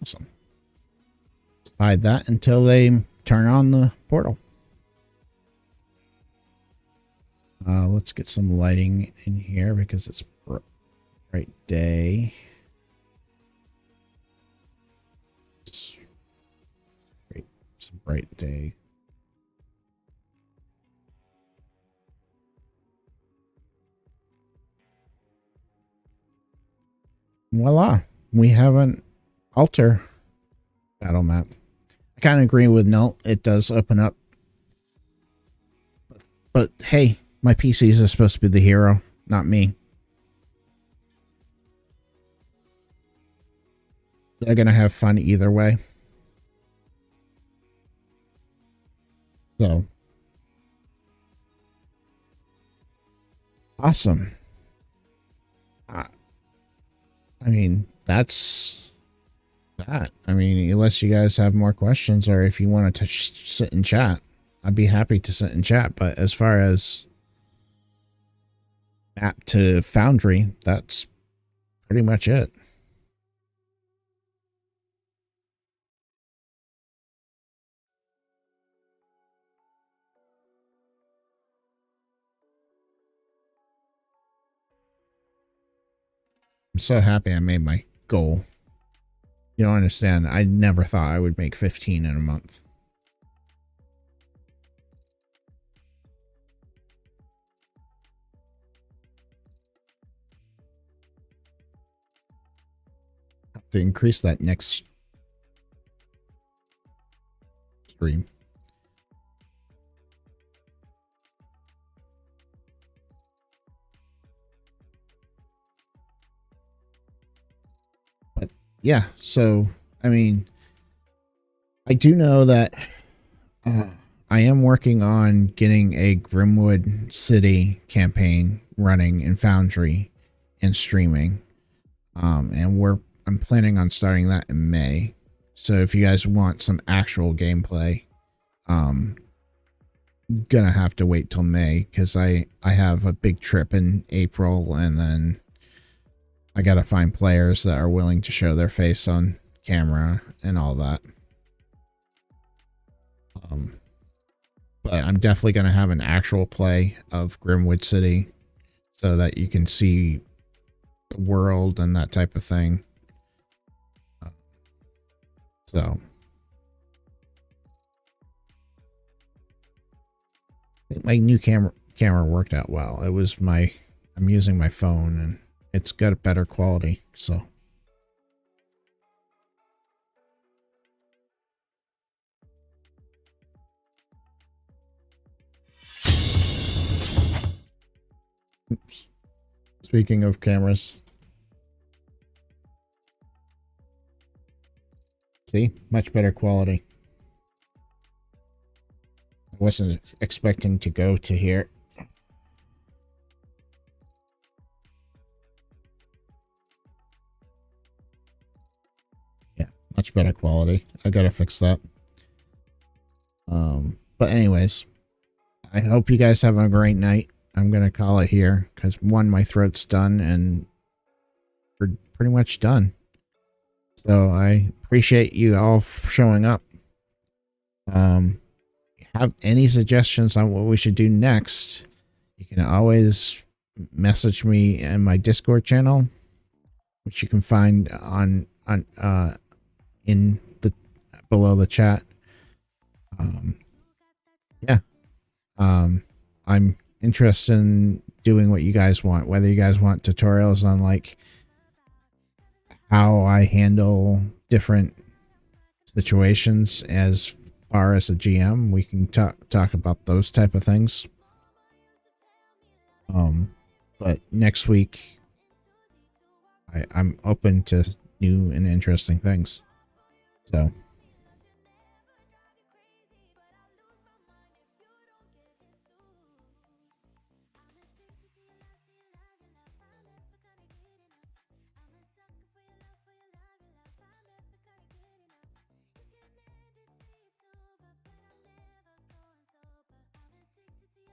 Awesome. Hide that until they turn on the portal. Let's get some lighting in here because it's bright day. It's a bright day. Voila, we have an altar battle map. I kind of agree with Nelt. It does open up. But hey, my PCs are supposed to be the hero, not me. They're going to have fun either way. So. Awesome. I mean, that's that. I mean, unless you guys have more questions or if you want to sit and chat, I'd be happy to sit and chat. But as far as map to Foundry, that's pretty much it. I'm so happy I made my goal. You don't understand. I never thought I would make 15 in a month. Have to increase that next stream. But yeah, so I mean, I do know that I am working on getting a Grimwood City campaign running in Foundry and streaming. And I'm planning on starting that in May. So if you guys want some actual gameplay, gonna have to wait till May because I have a big trip in April, and then I gotta find players that are willing to show their face on camera and all that. But I'm definitely gonna have an actual play of Grimwood City so that you can see the world and that type of thing. So I think my new camera worked out well. I'm using my phone and it's got a better quality, so oops. Speaking of cameras, see, much better quality. I wasn't expecting to go to here. Yeah, much better quality. I gotta fix that. But anyways, I hope you guys have a great night. I'm gonna call it here because one, my throat's done and we're pretty much done. So I appreciate you all showing up. Have any suggestions on what we should do next, you can always message me in my Discord channel, which you can find on in the below the chat. Yeah. I'm interested in doing what you guys want, whether you guys want tutorials on like how I handle different situations as far as a GM. We can talk about those type of things. But next week, I'm open to new and interesting things. So.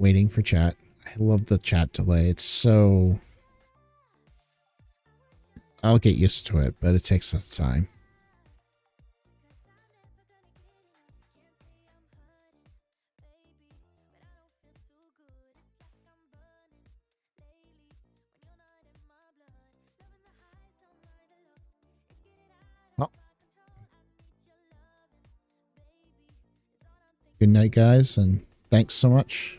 Waiting for chat. I love the chat delay. It's so... I'll get used to it, but it takes us time. Well, good night, guys, and thanks so much.